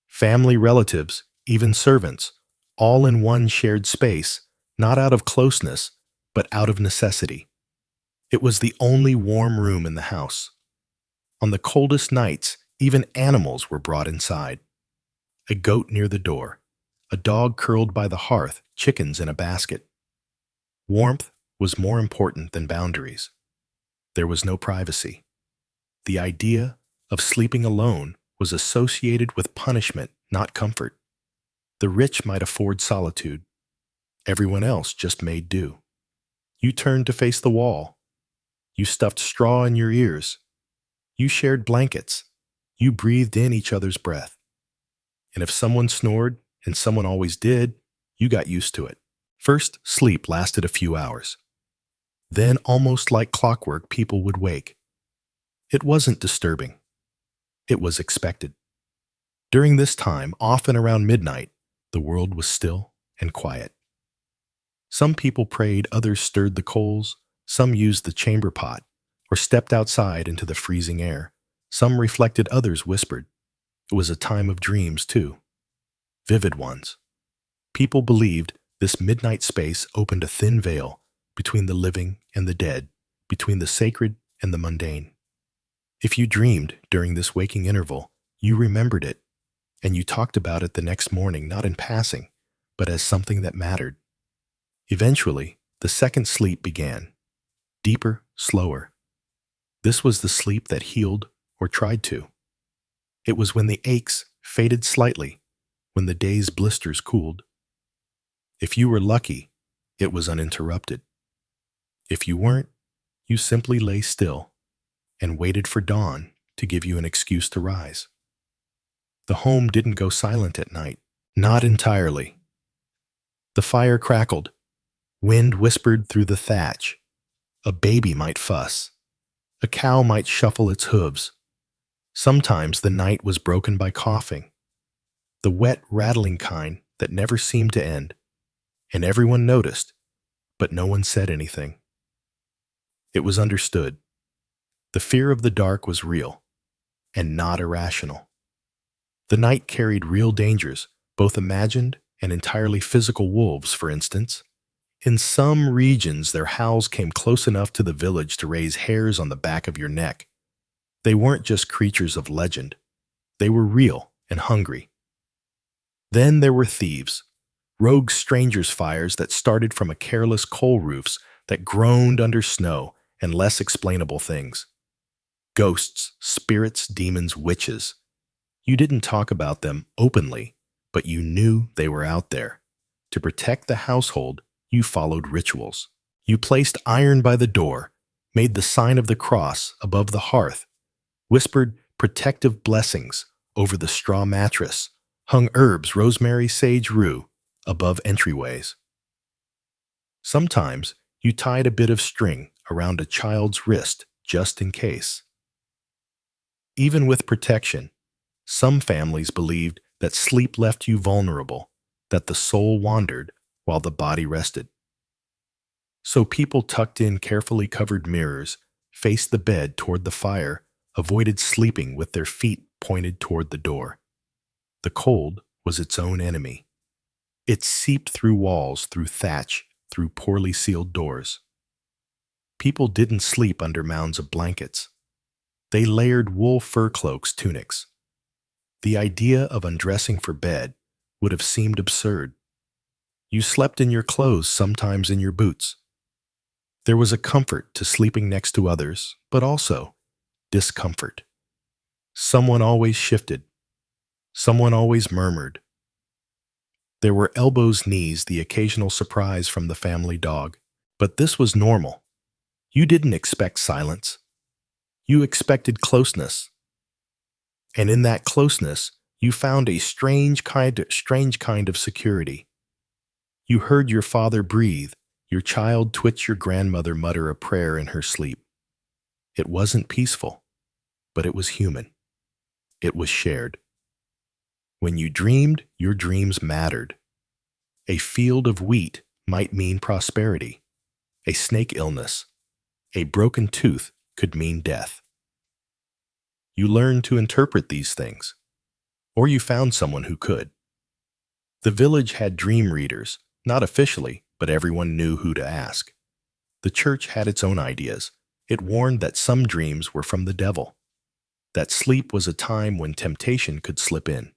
Family, relatives, even servants, all in one shared space, not out of closeness, but out of necessity. It was the only warm room in the house. On the coldest nights, even animals were brought inside. A goat near the door, a dog curled by the hearth, chickens in a basket. Warmth was more important than boundaries. There was no privacy. The idea of sleeping alone was associated with punishment, not comfort. The rich might afford solitude. Everyone else just made do. You turned to face the wall. You stuffed straw in your ears. You shared blankets. You breathed in each other's breath. And if someone snored, and someone always did, you got used to it. First, sleep lasted a few hours. Then, almost like clockwork, people would wake. It wasn't disturbing. It was expected. During this time, often around midnight, the world was still and quiet. Some people prayed, others stirred the coals, some used the chamber pot, or stepped outside into the freezing air. Some reflected, others whispered. It was a time of dreams, too. Vivid ones. People believed this midnight space opened a thin veil between the living and the dead, between the sacred and the mundane. If you dreamed during this waking interval, you remembered it, and you talked about it the next morning, not in passing, but as something that mattered. Eventually, the second sleep began. Deeper, slower. This was the sleep that healed or tried to. It was when the aches faded slightly, when the day's blisters cooled. If you were lucky, it was uninterrupted. If you weren't, you simply lay still and waited for dawn to give you an excuse to rise. The home didn't go silent at night, not entirely. The fire crackled. Wind whispered through the thatch. A baby might fuss. A cow might shuffle its hooves. Sometimes the night was broken by coughing, the wet, rattling kind that never seemed to end, and everyone noticed, but no one said anything. It was understood. The fear of the dark was real, and not irrational. The night carried real dangers, both imagined and entirely physical. Wolves, for instance. In some regions, their howls came close enough to the village to raise hairs on the back of your neck. They weren't just creatures of legend. They were real and hungry. Then there were thieves, rogue strangers' fires that started from a careless coal roofs that groaned under snow, and less explainable things. Ghosts, spirits, demons, witches. You didn't talk about them openly, but you knew they were out there. To protect the household, you followed rituals. You placed iron by the door, made the sign of the cross above the hearth, whispered protective blessings over the straw mattress, hung herbs, rosemary, sage, rue, above entryways. Sometimes you tied a bit of string around a child's wrist just in case. Even with protection, some families believed that sleep left you vulnerable, that the soul wandered while the body rested. So people tucked in carefully covered mirrors, faced the bed toward the fire, avoided sleeping with their feet pointed toward the door. The cold was its own enemy. It seeped through walls, through thatch, through poorly sealed doors. People didn't sleep under mounds of blankets. They layered wool fur cloaks, tunics. The idea of undressing for bed would have seemed absurd. You slept in your clothes, sometimes in your boots. There was a comfort to sleeping next to others, but also discomfort. Someone always shifted. Someone always murmured. There were elbows, knees, the occasional surprise from the family dog. But this was normal. You didn't expect silence. You expected closeness. And in that closeness, you found a strange kind of security. You heard your father breathe, your child twitch, your grandmother mutter a prayer in her sleep. It wasn't peaceful, but it was human. It was shared. When you dreamed, your dreams mattered. A field of wheat might mean prosperity. A snake illness, a broken tooth could mean death. You learned to interpret these things, or you found someone who could. The village had dream readers, not officially, but everyone knew who to ask. The church had its own ideas. It warned that some dreams were from the devil, that sleep was a time when temptation could slip in.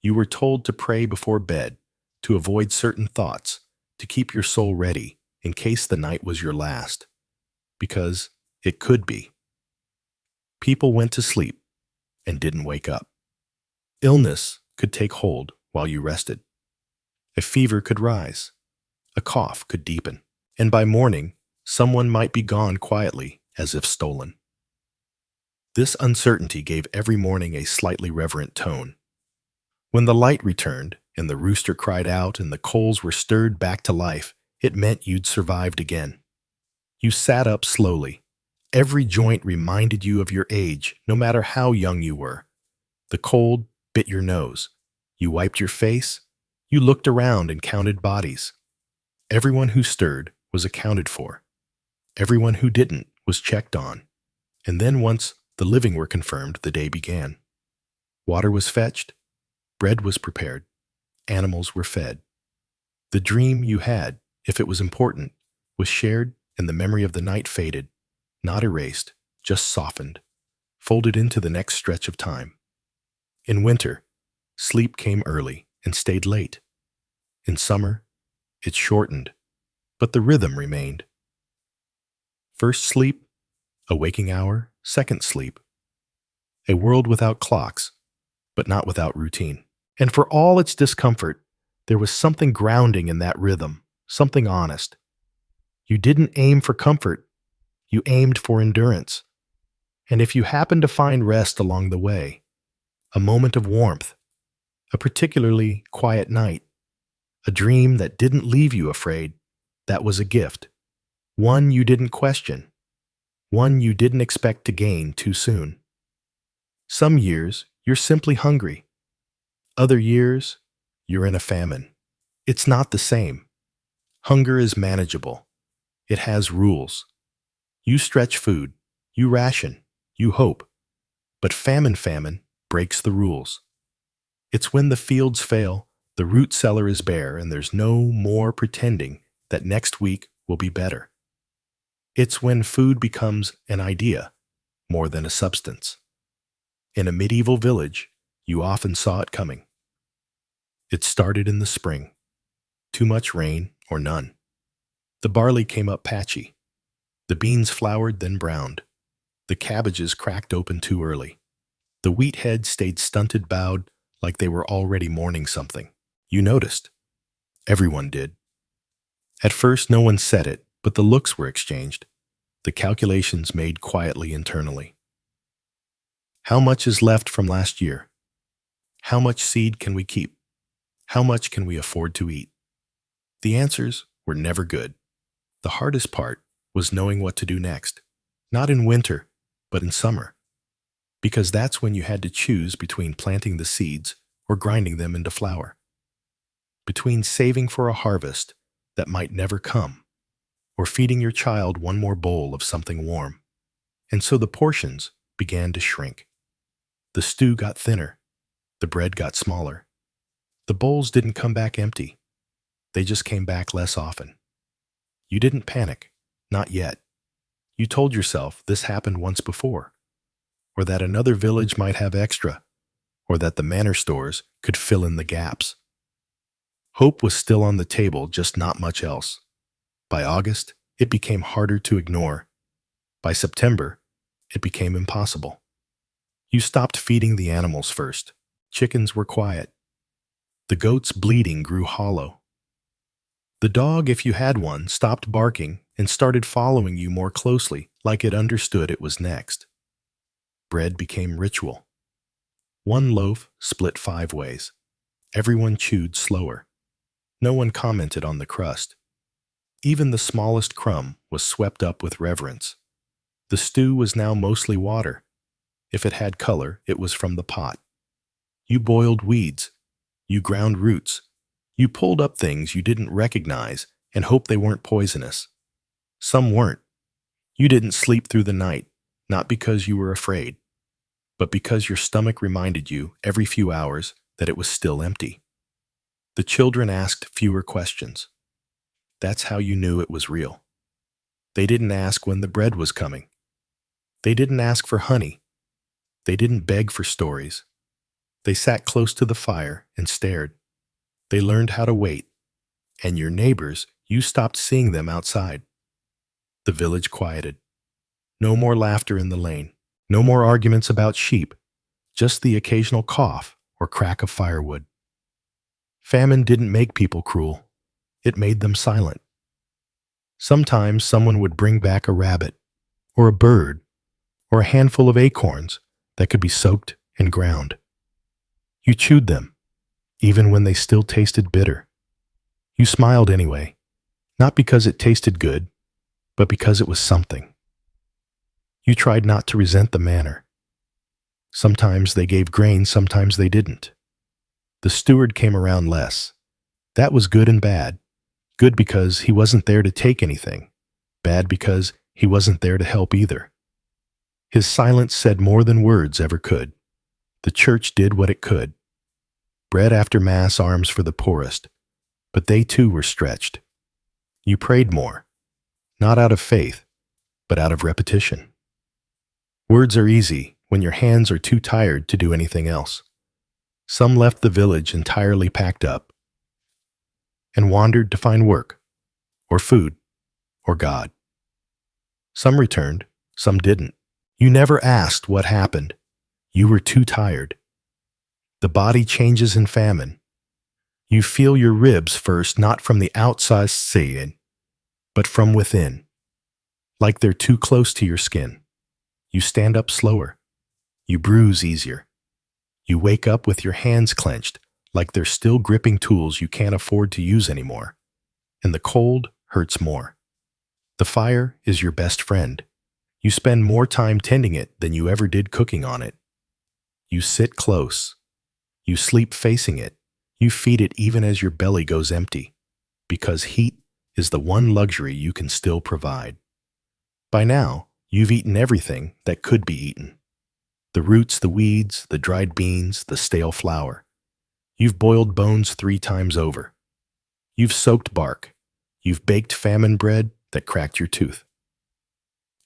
You were told to pray before bed, to avoid certain thoughts, to keep your soul ready in case the night was your last, because it could be. People went to sleep and didn't wake up. Illness could take hold while you rested. A fever could rise. A cough could deepen. And by morning, someone might be gone quietly as if stolen. This uncertainty gave every morning a slightly reverent tone. When the light returned and the rooster cried out and the coals were stirred back to life, it meant you'd survived again. You sat up slowly. Every joint reminded you of your age, no matter how young you were. The cold bit your nose. You wiped your face. You looked around and counted bodies. Everyone who stirred was accounted for. Everyone who didn't was checked on. And then once the living were confirmed, the day began. Water was fetched. Bread was prepared. Animals were fed. The dream you had, if it was important, was shared, and the memory of the night faded, not erased, just softened, folded into the next stretch of time. In winter, sleep came early and stayed late. In summer, it shortened, but the rhythm remained. First sleep, a waking hour, second sleep. A world without clocks, but not without routine. And for all its discomfort, there was something grounding in that rhythm, something honest. You didn't aim for comfort, you aimed for endurance. And if you happened to find rest along the way, a moment of warmth, a particularly quiet night, a dream that didn't leave you afraid, that was a gift. One you didn't question, one you didn't expect to gain too soon. Some years, you're simply hungry. Other years, you're in a famine. It's not the same. Hunger is manageable. It has rules. You stretch food, you ration, you hope. But famine breaks the rules. It's when the fields fail, the root cellar is bare, and there's no more pretending that next week will be better. It's when food becomes an idea more than a substance. In a medieval village, you often saw it coming. It started in the spring. Too much rain or none. The barley came up patchy. The beans flowered, then browned. The cabbages cracked open too early. The wheat heads stayed stunted, bowed, like they were already mourning something. You noticed. Everyone did. At first, no one said it, but the looks were exchanged. The calculations made quietly internally. How much is left from last year? How much seed can we keep? How much can we afford to eat? The answers were never good. The hardest part was knowing what to do next, not in winter, but in summer, because that's when you had to choose between planting the seeds or grinding them into flour, between saving for a harvest that might never come or feeding your child one more bowl of something warm. And so the portions began to shrink. The stew got thinner. The bread got smaller. The bowls didn't come back empty. They just came back less often. You didn't panic, not yet. You told yourself this happened once before, or that another village might have extra, or that the manor stores could fill in the gaps. Hope was still on the table, just not much else. By August, it became harder to ignore. By September, it became impossible. You stopped feeding the animals first. Chickens were quiet. The goat's bleating grew hollow. The dog, if you had one, stopped barking and started following you more closely, like it understood it was next. Bread became ritual. One loaf split 5 ways. Everyone chewed slower. No one commented on the crust. Even the smallest crumb was swept up with reverence. The stew was now mostly water. If it had color, it was from the pot. You boiled weeds. You ground roots. You pulled up things you didn't recognize and hoped they weren't poisonous. Some weren't. You didn't sleep through the night, not because you were afraid, but because your stomach reminded you every few hours that it was still empty. The children asked fewer questions. That's how you knew it was real. They didn't ask when the bread was coming. They didn't ask for honey. They didn't beg for stories. They sat close to the fire and stared. They learned how to wait. And your neighbors, you stopped seeing them outside. The village quieted. No more laughter in the lane. No more arguments about sheep. Just the occasional cough or crack of firewood. Famine didn't make people cruel. It made them silent. Sometimes someone would bring back a rabbit, or a bird, or a handful of acorns that could be soaked and ground. You chewed them, even when they still tasted bitter. You smiled anyway, not because it tasted good, but because it was something. You tried not to resent the manor. Sometimes they gave grain, sometimes they didn't. The steward came around less. That was good and bad. Good because he wasn't there to take anything. Bad because he wasn't there to help either. His silence said more than words ever could. The church did what it could. Bread after Mass, alms for the poorest. But they too were stretched. You prayed more, not out of faith, but out of repetition. Words are easy when your hands are too tired to do anything else. Some left the village entirely packed up and wandered to find work, or food, or God. Some returned, some didn't. You never asked what happened. You were too tired. The body changes in famine. You feel your ribs first, not from the outside skin, but from within, like they're too close to your skin. You stand up slower. You bruise easier. You wake up with your hands clenched, like they're still gripping tools you can't afford to use anymore. And the cold hurts more. The fire is your best friend. You spend more time tending it than you ever did cooking on it. You sit close. You sleep facing it. You feed it even as your belly goes empty, because heat is the one luxury you can still provide. By now, you've eaten everything that could be eaten. The roots, the weeds, the dried beans, the stale flour. You've boiled bones 3 times over. You've soaked bark. You've baked famine bread that cracked your tooth.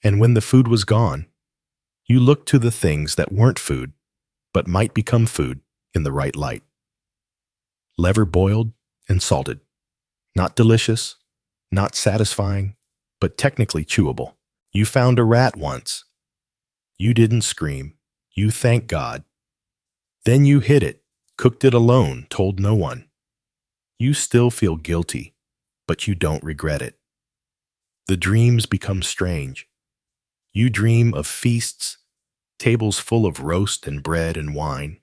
And when the food was gone, you looked to the things that weren't food, but might become food in the right light. Lever boiled and salted. Not delicious, not satisfying, but technically chewable. You found a rat once. You didn't scream. You thanked God. Then you hid it, cooked it alone, told no one. You still feel guilty, but you don't regret it. The dreams become strange. You dream of feasts, tables full of roast and bread and wine.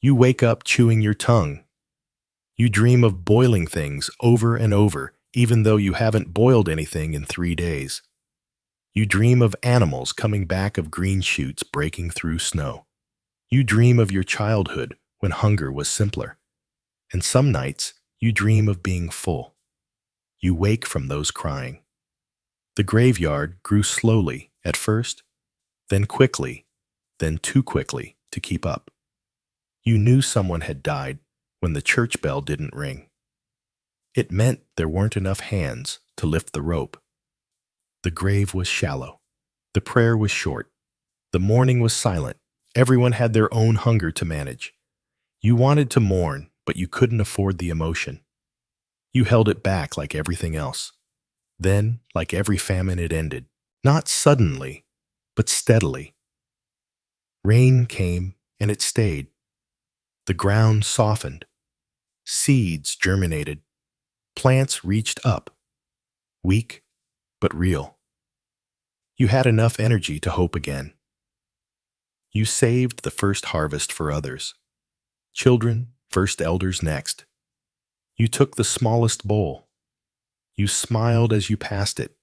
You wake up chewing your tongue. You dream of boiling things over and over, even though you haven't boiled anything in 3 days. You dream of animals coming back of green shoots breaking through snow. You dream of your childhood when hunger was simpler. And some nights, you dream of being full. You wake from those crying. The graveyard grew slowly at first, then quickly, then too quickly to keep up. You knew someone had died when the church bell didn't ring. It meant there weren't enough hands to lift the rope. The grave was shallow. The prayer was short. The mourning was silent. Everyone had their own hunger to manage. You wanted to mourn, but you couldn't afford the emotion. You held it back like everything else. Then, like every famine, it ended. Not suddenly, but steadily. Rain came, and it stayed. The ground softened. Seeds germinated. Plants reached up. Weak, but real. You had enough energy to hope again. You saved the first harvest for others. Children, first elders next. You took the smallest bowl. You smiled as you passed it,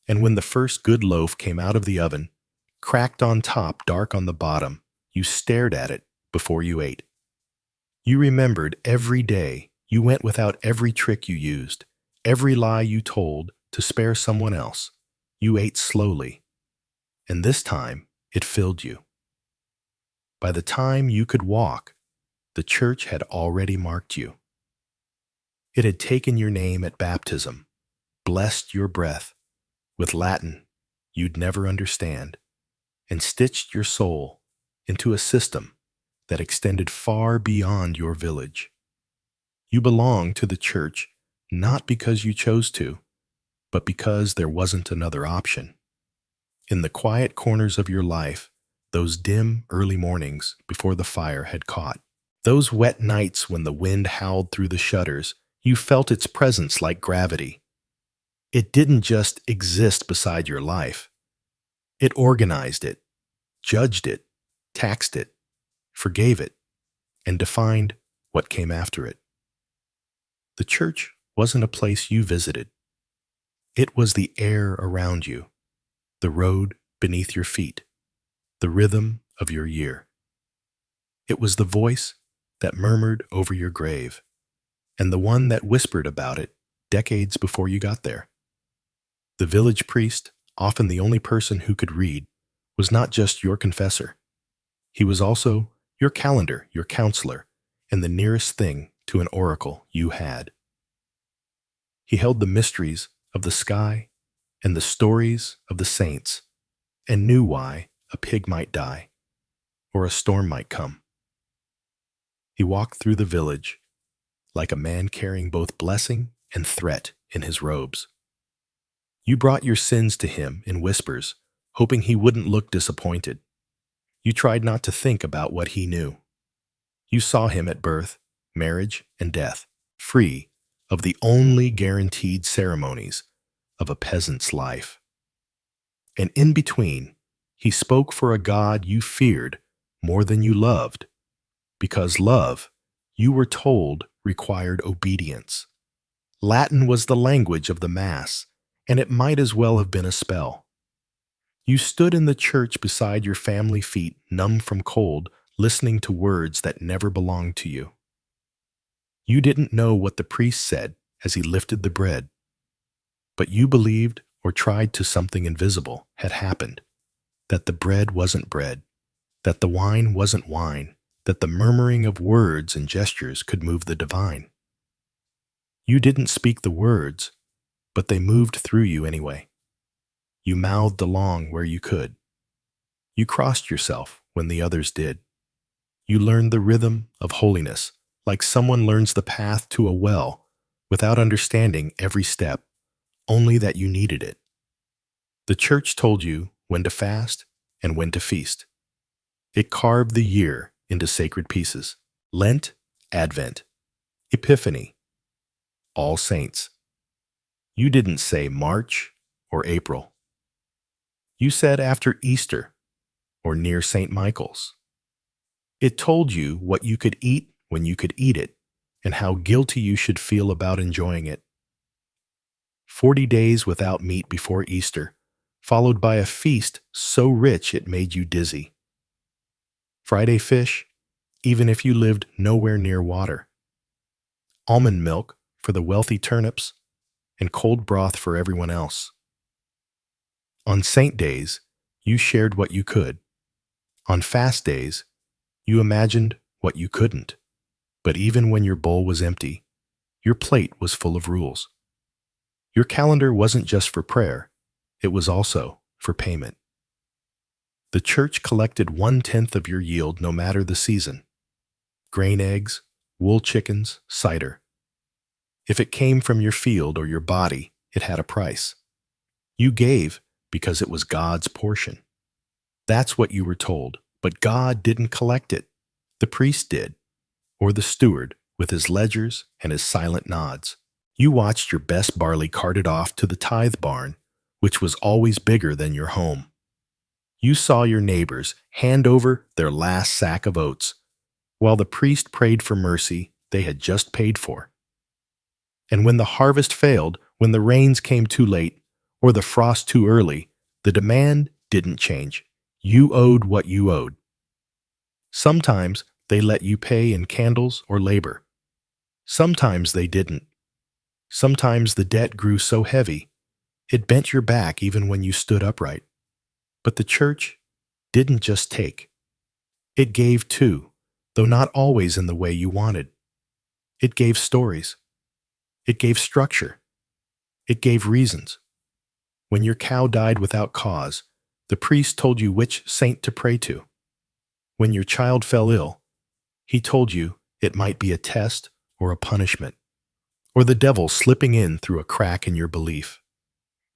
and when the first good loaf came out of the oven, cracked on top, dark on the bottom, you stared at it before you ate. You remembered every day you went without every trick you used, every lie you told to spare someone else. You ate slowly, and this time it filled you. By the time you could walk, the church had already marked you. It had taken your name at baptism, blessed your breath with Latin you'd never understand, and stitched your soul into a system that extended far beyond your village. You belonged to the church not because you chose to, but because there wasn't another option. In the quiet corners of your life, those dim early mornings before the fire had caught, those wet nights when the wind howled through the shutters, you felt its presence like gravity. It didn't just exist beside your life. It organized it, judged it, taxed it, forgave it, and defined what came after it. The church wasn't a place you visited. It was the air around you, the road beneath your feet, the rhythm of your year. It was the voice that murmured over your grave, and the one that whispered about it decades before you got there. The village priest, often the only person who could read, was not just your confessor. He was also your calendar, your counselor, and the nearest thing to an oracle you had. He held the mysteries of the sky and the stories of the saints, and knew why a pig might die or a storm might come. He walked through the village like a man carrying both blessing and threat in his robes. You brought your sins to him in whispers, hoping he wouldn't look disappointed. You tried not to think about what he knew. You saw him at birth, marriage, and death, free of the only guaranteed ceremonies of a peasant's life. And in between, he spoke for a God you feared more than you loved, because love, you were told, required obedience. Latin was the language of the Mass, and it might as well have been a spell. You stood in the church beside your family feet, numb from cold, listening to words that never belonged to you. You didn't know what the priest said as he lifted the bread, but you believed or tried to something invisible had happened, that the bread wasn't bread, that the wine wasn't wine, that the murmuring of words and gestures could move the divine. You didn't speak the words, but they moved through you anyway. You mouthed along where you could. You crossed yourself when the others did. You learned the rhythm of holiness, like someone learns the path to a well, without understanding every step, only that you needed it. The church told you when to fast and when to feast. It carved the year into sacred pieces. Lent, Advent, Epiphany, All Saints. You didn't say March or April. You said after Easter or near St. Michael's. It told you what you could eat when you could eat it, and how guilty you should feel about enjoying it. 40 days without meat before Easter, followed by a feast so rich it made you dizzy. Friday fish, even if you lived nowhere near water. Almond milk for the wealthy turnips, and cold broth for everyone else. On saint days, you shared what you could. On fast days, you imagined what you couldn't. But even when your bowl was empty, your plate was full of rules. Your calendar wasn't just for prayer, it was also for payment. The church collected 1/10 of your yield no matter the season. Grain eggs, wool chickens, cider. If it came from your field or your body, it had a price. You gave because it was God's portion. That's what you were told, but God didn't collect it. The priest did, or the steward with his ledgers and his silent nods. You watched your best barley carted off to the tithe barn, which was always bigger than your home. You saw your neighbors hand over their last sack of oats, while the priest prayed for mercy they had just paid for. And when the harvest failed, when the rains came too late, or the frost too early, the demand didn't change. You owed what you owed. Sometimes they let you pay in candles or labor. Sometimes they didn't. Sometimes the debt grew so heavy, it bent your back even when you stood upright. But the church didn't just take. It gave too, though not always in the way you wanted. It gave stories. It gave structure. It gave reasons. When your cow died without cause, the priest told you which saint to pray to. When your child fell ill, he told you it might be a test or a punishment, or the devil slipping in through a crack in your belief.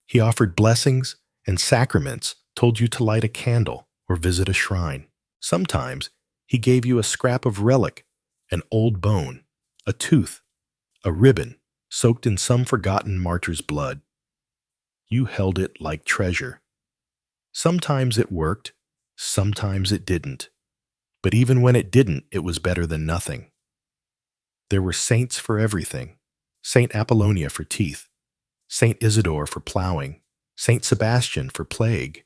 He offered blessings and sacraments, told you to light a candle or visit a shrine. Sometimes he gave you a scrap of relic, an old bone, a tooth, a ribbon soaked in some forgotten martyr's blood. You held it like treasure. Sometimes it worked, sometimes it didn't. But even when it didn't, it was better than nothing. There were saints for everything. Saint Apollonia for teeth, Saint Isidore for plowing, Saint Sebastian for plague.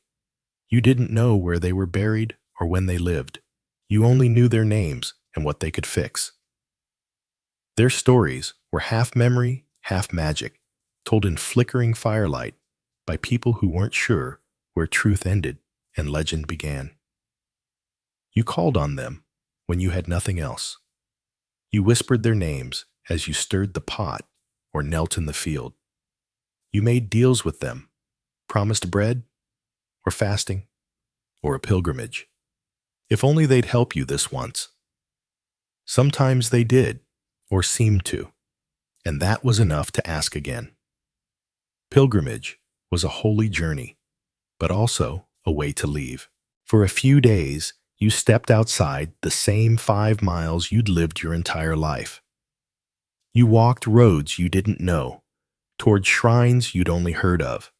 You didn't know where they were buried or when they lived. You only knew their names and what they could fix. Their stories were half memory, half magic, told in flickering firelight by people who weren't sure where truth ended and legend began. You called on them when you had nothing else. You whispered their names as you stirred the pot or knelt in the field. You made deals with them, promised bread or fasting or a pilgrimage. If only they'd help you this once. Sometimes they did, or seemed to, and that was enough to ask again. Pilgrimage was a holy journey, but also a way to leave. For a few days, you stepped outside the same 5 miles you'd lived your entire life. You walked roads you didn't know, toward shrines you'd only heard of.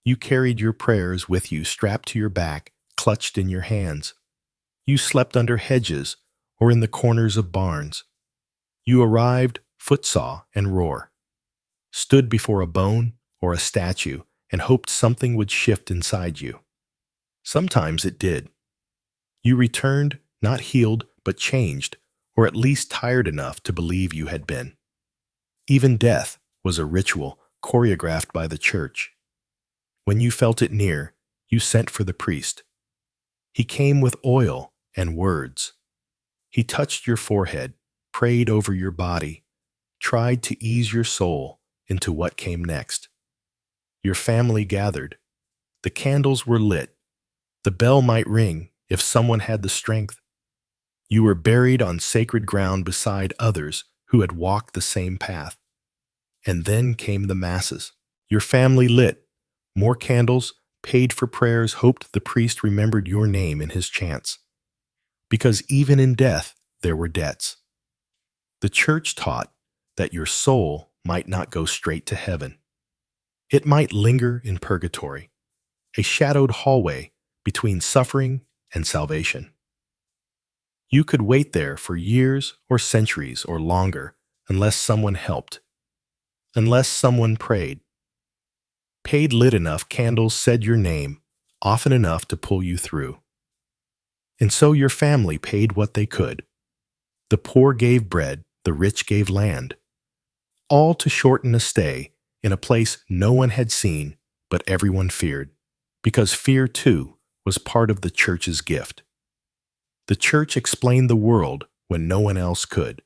You carried your prayers with you strapped to your back, clutched in your hands. You slept under hedges or in the corners of barns. You arrived footsaw and roar, stood before a bone or a statue and hoped something would shift inside you. Sometimes it did. You returned, not healed, but changed, or at least tired enough to believe you had been. Even death was a ritual choreographed by the church. When you felt it near, you sent for the priest. He came with oil and words. He touched your forehead, prayed over your body, tried to ease your soul into what came next. Your family gathered. The candles were lit. The bell might ring if someone had the strength. You were buried on sacred ground beside others who had walked the same path. And then came the masses. Your family lit. More candles, paid for prayers, hoped the priest remembered your name in his chants. Because even in death, there were debts. The church taught that your soul might not go straight to heaven. It might linger in purgatory, a shadowed hallway between suffering and salvation. You could wait there for years or centuries or longer unless someone helped, unless someone prayed, Paid lit enough candles said your name, often enough to pull you through. And so your family paid what they could. The poor gave bread, the rich gave land, all to shorten a stay in a place no one had seen but everyone feared, because fear, too, was part of the church's gift. The church explained the world when no one else could.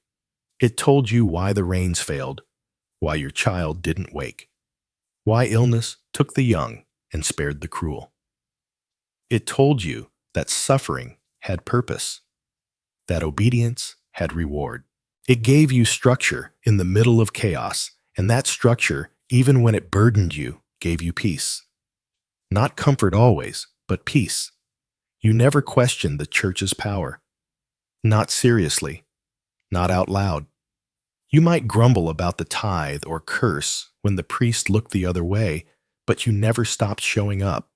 It told you why the rains failed, why your child didn't wake, why illness took the young and spared the cruel. It told you that suffering had purpose, that obedience had reward. It gave you structure in the middle of chaos, and that structure, even when it burdened you, gave you peace. Not comfort always, but peace. You never questioned the church's power. Not seriously, not out loud. You might grumble about the tithe or curse when the priest looked the other way, but you never stopped showing up.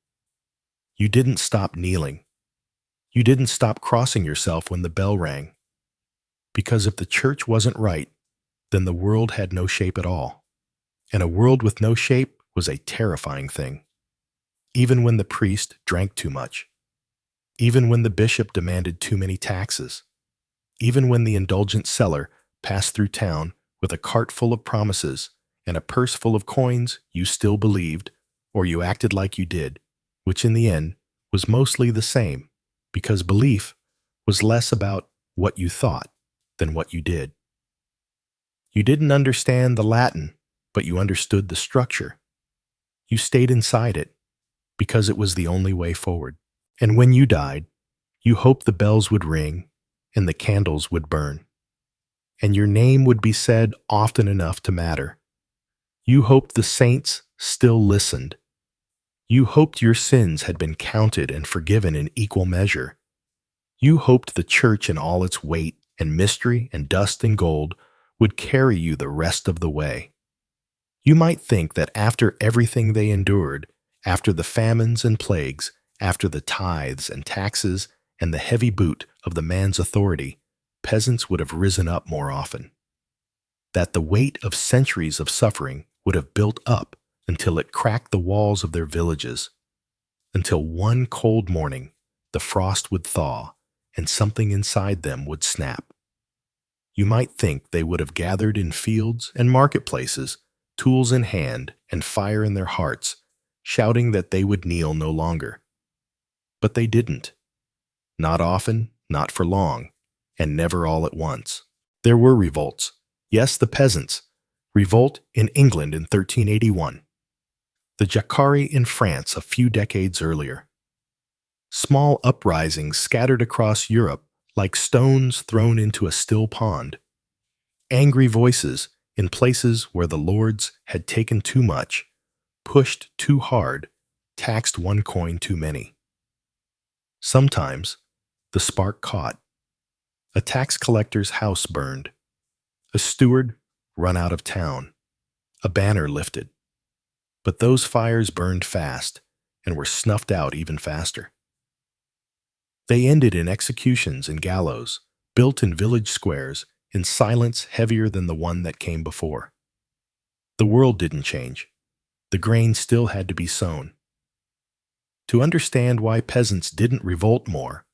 You didn't stop kneeling. You didn't stop crossing yourself when the bell rang. Because if the church wasn't right, then the world had no shape at all. And a world with no shape was a terrifying thing. Even when the priest drank too much. Even when the bishop demanded too many taxes. Even when the indulgent seller passed through town with a cart full of promises and a purse full of coins you still believed, or you acted like you did, which in the end was mostly the same, because belief was less about what you thought than what you did. You didn't understand the Latin, but you understood the structure. You stayed inside it because it was the only way forward. And when you died, you hoped the bells would ring and the candles would burn, and your name would be said often enough to matter. You hoped the saints still listened. You hoped your sins had been counted and forgiven in equal measure. You hoped the church in all its weight and mystery and dust and gold would carry you the rest of the way. You might think that after everything they endured, after the famines and plagues, after the tithes and taxes and the heavy boot of the man's authority, peasants would have risen up more often. That the weight of centuries of suffering would have built up until it cracked the walls of their villages, until one cold morning the frost would thaw and something inside them would snap. You might think they would have gathered in fields and marketplaces, tools in hand and fire in their hearts, shouting that they would kneel no longer. But they didn't. Not often, not for long, and never all at once. There were revolts. Yes, the peasants. Revolt in England in 1381. The Jacquerie in France a few decades earlier. Small uprisings scattered across Europe like stones thrown into a still pond. Angry voices in places where the lords had taken too much, pushed too hard, taxed one coin too many. Sometimes the spark caught. A tax collector's house burned. A steward run out of town. A banner lifted. But those fires burned fast and were snuffed out even faster. They ended in executions and gallows, built in village squares, in silence heavier than the one that came before. The world didn't change. The grain still had to be sown. To understand why peasants didn't revolt more,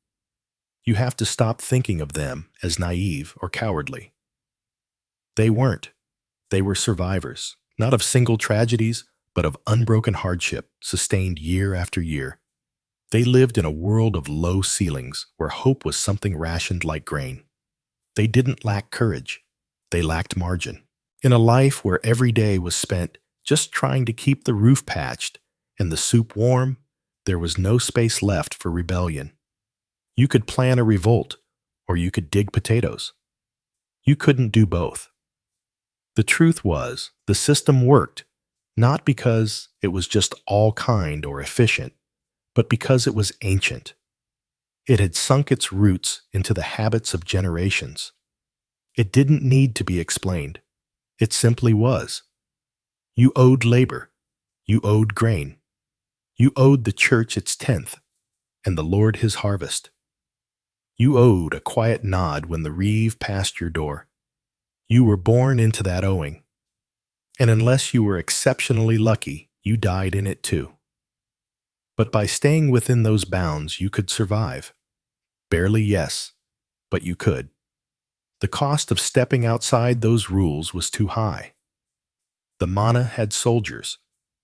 you have to stop thinking of them as naive or cowardly. They weren't. They were survivors, not of single tragedies, but of unbroken hardship sustained year after year. They lived in a world of low ceilings where hope was something rationed like grain. They didn't lack courage. They lacked margin. In a life where every day was spent just trying to keep the roof patched and the soup warm, there was no space left for rebellion. You could plan a revolt, or you could dig potatoes. You couldn't do both. The truth was, the system worked, not because it was just all kind or efficient, but because it was ancient. It had sunk its roots into the habits of generations. It didn't need to be explained. It simply was. You owed labor. You owed grain. You owed the church its tenth, and the Lord his harvest. You owed a quiet nod when the reeve passed your door. You were born into that owing. And unless you were exceptionally lucky, you died in it too. But by staying within those bounds, you could survive. Barely, yes, but you could. The cost of stepping outside those rules was too high. The mana had soldiers.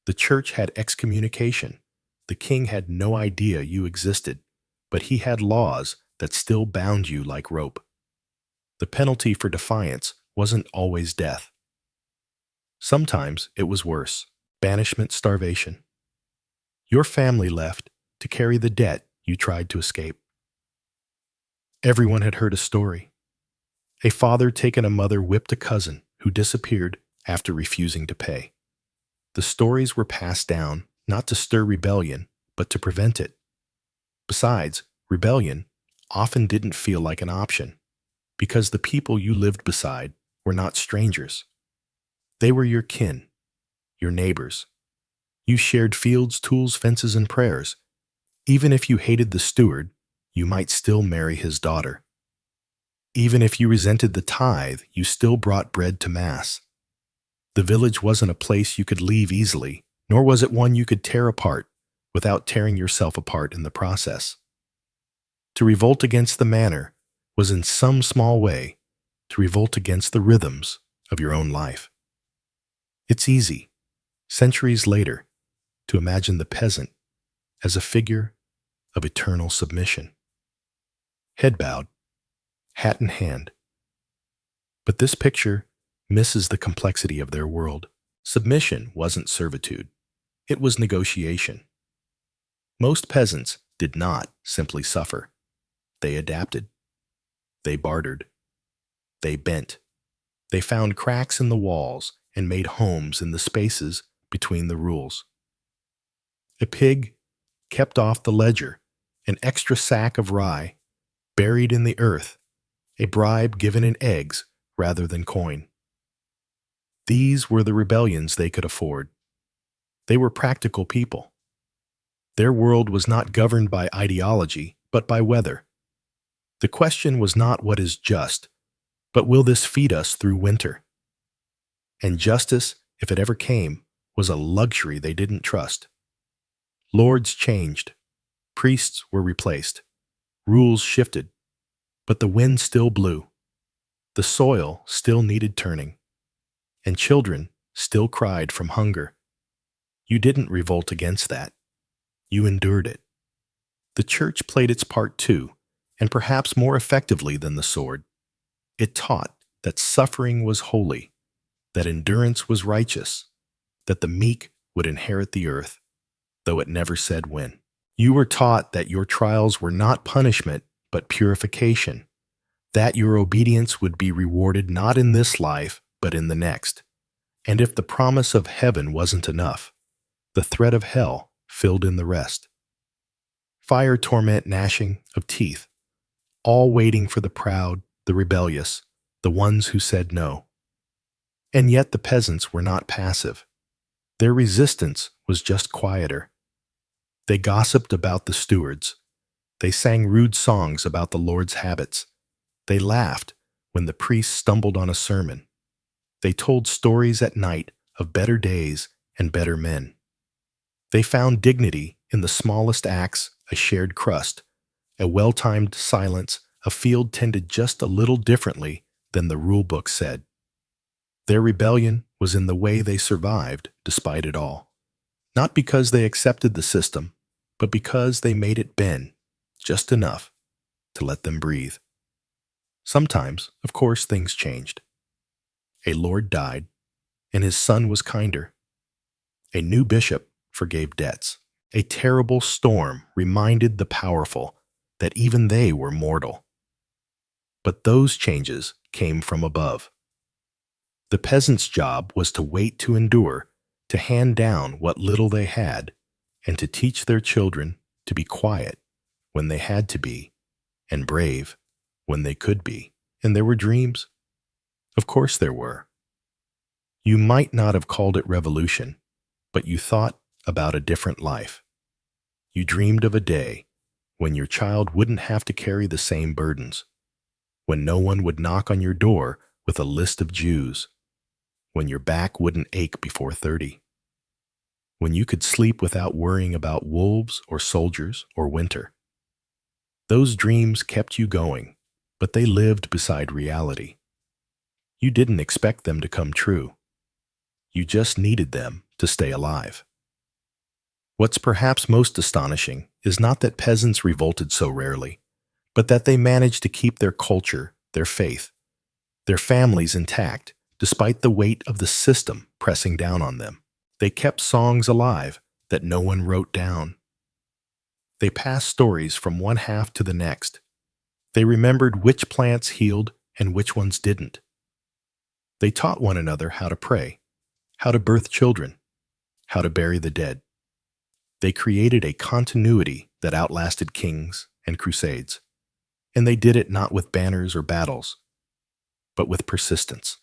The church had excommunication. The king had no idea you existed, but he had laws that still bound you like rope. The penalty for defiance wasn't always death. Sometimes it was worse: banishment, starvation. Your family left to carry the debt you tried to escape. Everyone had heard a story. A father taken a mother whipped a cousin who disappeared after refusing to pay. The stories were passed down not to stir rebellion, but to prevent it. Besides, rebellion often didn't feel like an option, because the people you lived beside were not strangers. They were your kin, your neighbors. You shared fields, tools, fences, and prayers. Even if you hated the steward, you might still marry his daughter. Even if you resented the tithe, you still brought bread to Mass. The village wasn't a place you could leave easily, nor was it one you could tear apart without tearing yourself apart in the process. To revolt against the manor was in some small way to revolt against the rhythms of your own life. It's easy, centuries later, to imagine the peasant as a figure of eternal submission. Head bowed, hat in hand. But this picture misses the complexity of their world. Submission wasn't servitude. It was negotiation. Most peasants did not simply suffer. They adapted. They bartered. They bent. They found cracks in the walls and made homes in the spaces between the rules. A pig kept off the ledger, an extra sack of rye buried in the earth, a bribe given in eggs rather than coin. These were the rebellions they could afford. They were practical people. Their world was not governed by ideology, but by weather. The question was not what is just, but will this feed us through winter? And justice, if it ever came, was a luxury they didn't trust. Lords changed. Priests were replaced. Rules shifted. But the wind still blew. The soil still needed turning. And children still cried from hunger. You didn't revolt against that. You endured it. The church played its part too, and perhaps more effectively than the sword. It taught that suffering was holy, that endurance was righteous, that the meek would inherit the earth, though it never said when. You were taught that your trials were not punishment, but purification, that your obedience would be rewarded not in this life, but in the next. And if the promise of heaven wasn't enough, the threat of hell filled in the rest. Fire, torment, gnashing of teeth, all waiting for the proud, the rebellious, the ones who said no. And yet the peasants were not passive. Their resistance was just quieter. They gossiped about the stewards. They sang rude songs about the Lord's habits. They laughed when the priest stumbled on a sermon. They told stories at night of better days and better men. They found dignity in the smallest acts, a shared crust, a well-timed silence, a field tended just a little differently than the rule book said. Their rebellion was in the way they survived despite it all. Not because they accepted the system, but because they made it bend just enough to let them breathe. Sometimes, of course, things changed. A lord died, and his son was kinder. A new bishop forgave debts. A terrible storm reminded the powerful that even they were mortal. But those changes came from above. The peasant's job was to wait to endure, to hand down what little they had, and to teach their children to be quiet when they had to be, and brave when they could be. And there were dreams. Of course there were. You might not have called it revolution, but you thought about a different life. You dreamed of a day when your child wouldn't have to carry the same burdens, when no one would knock on your door with a list of Jews, when your back wouldn't ache before 30, when you could sleep without worrying about wolves or soldiers or winter. Those dreams kept you going, but they lived beside reality. You didn't expect them to come true. You just needed them to stay alive. What's perhaps most astonishing is not that peasants revolted so rarely, but that they managed to keep their culture, their faith, their families intact, despite the weight of the system pressing down on them. They kept songs alive that no one wrote down. They passed stories from one half to the next. They remembered which plants healed and which ones didn't. They taught one another how to pray, how to birth children, how to bury the dead. They created a continuity that outlasted kings and crusades. And they did it not with banners or battles, but with persistence.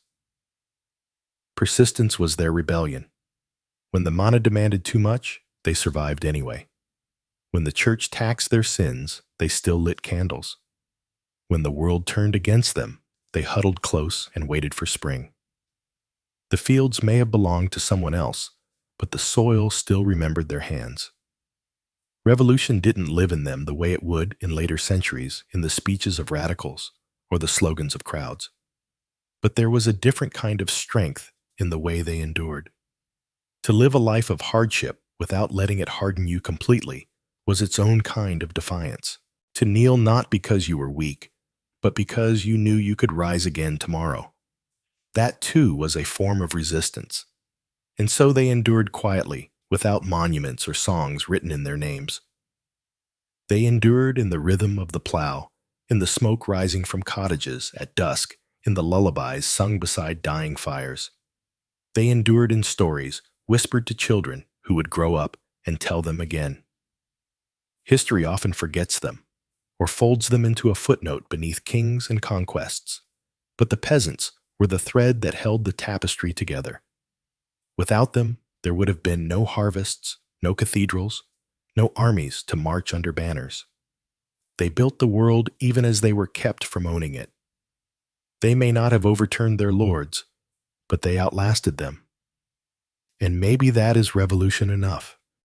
Persistence was their rebellion. When the mana demanded too much, they survived anyway. When the church taxed their sins, they still lit candles. When the world turned against them, they huddled close and waited for spring. The fields may have belonged to someone else, but the soil still remembered their hands. Revolution didn't live in them the way it would in later centuries in the speeches of radicals or the slogans of crowds. But there was a different kind of strength in the way they endured. To live a life of hardship without letting it harden you completely was its own kind of defiance. To kneel not because you were weak, but because you knew you could rise again tomorrow. That too was a form of resistance. And so they endured quietly, without monuments or songs written in their names. They endured in the rhythm of the plow, in the smoke rising from cottages at dusk, in the lullabies sung beside dying fires. They endured in stories whispered to children who would grow up and tell them again. History often forgets them, or folds them into a footnote beneath kings and conquests. But the peasants were the thread that held the tapestry together. Without them, there would have been no harvests, no cathedrals, no armies to march under banners. They built the world even as they were kept from owning it. They may not have overturned their lords, but they outlasted them. And maybe that is revolution enough.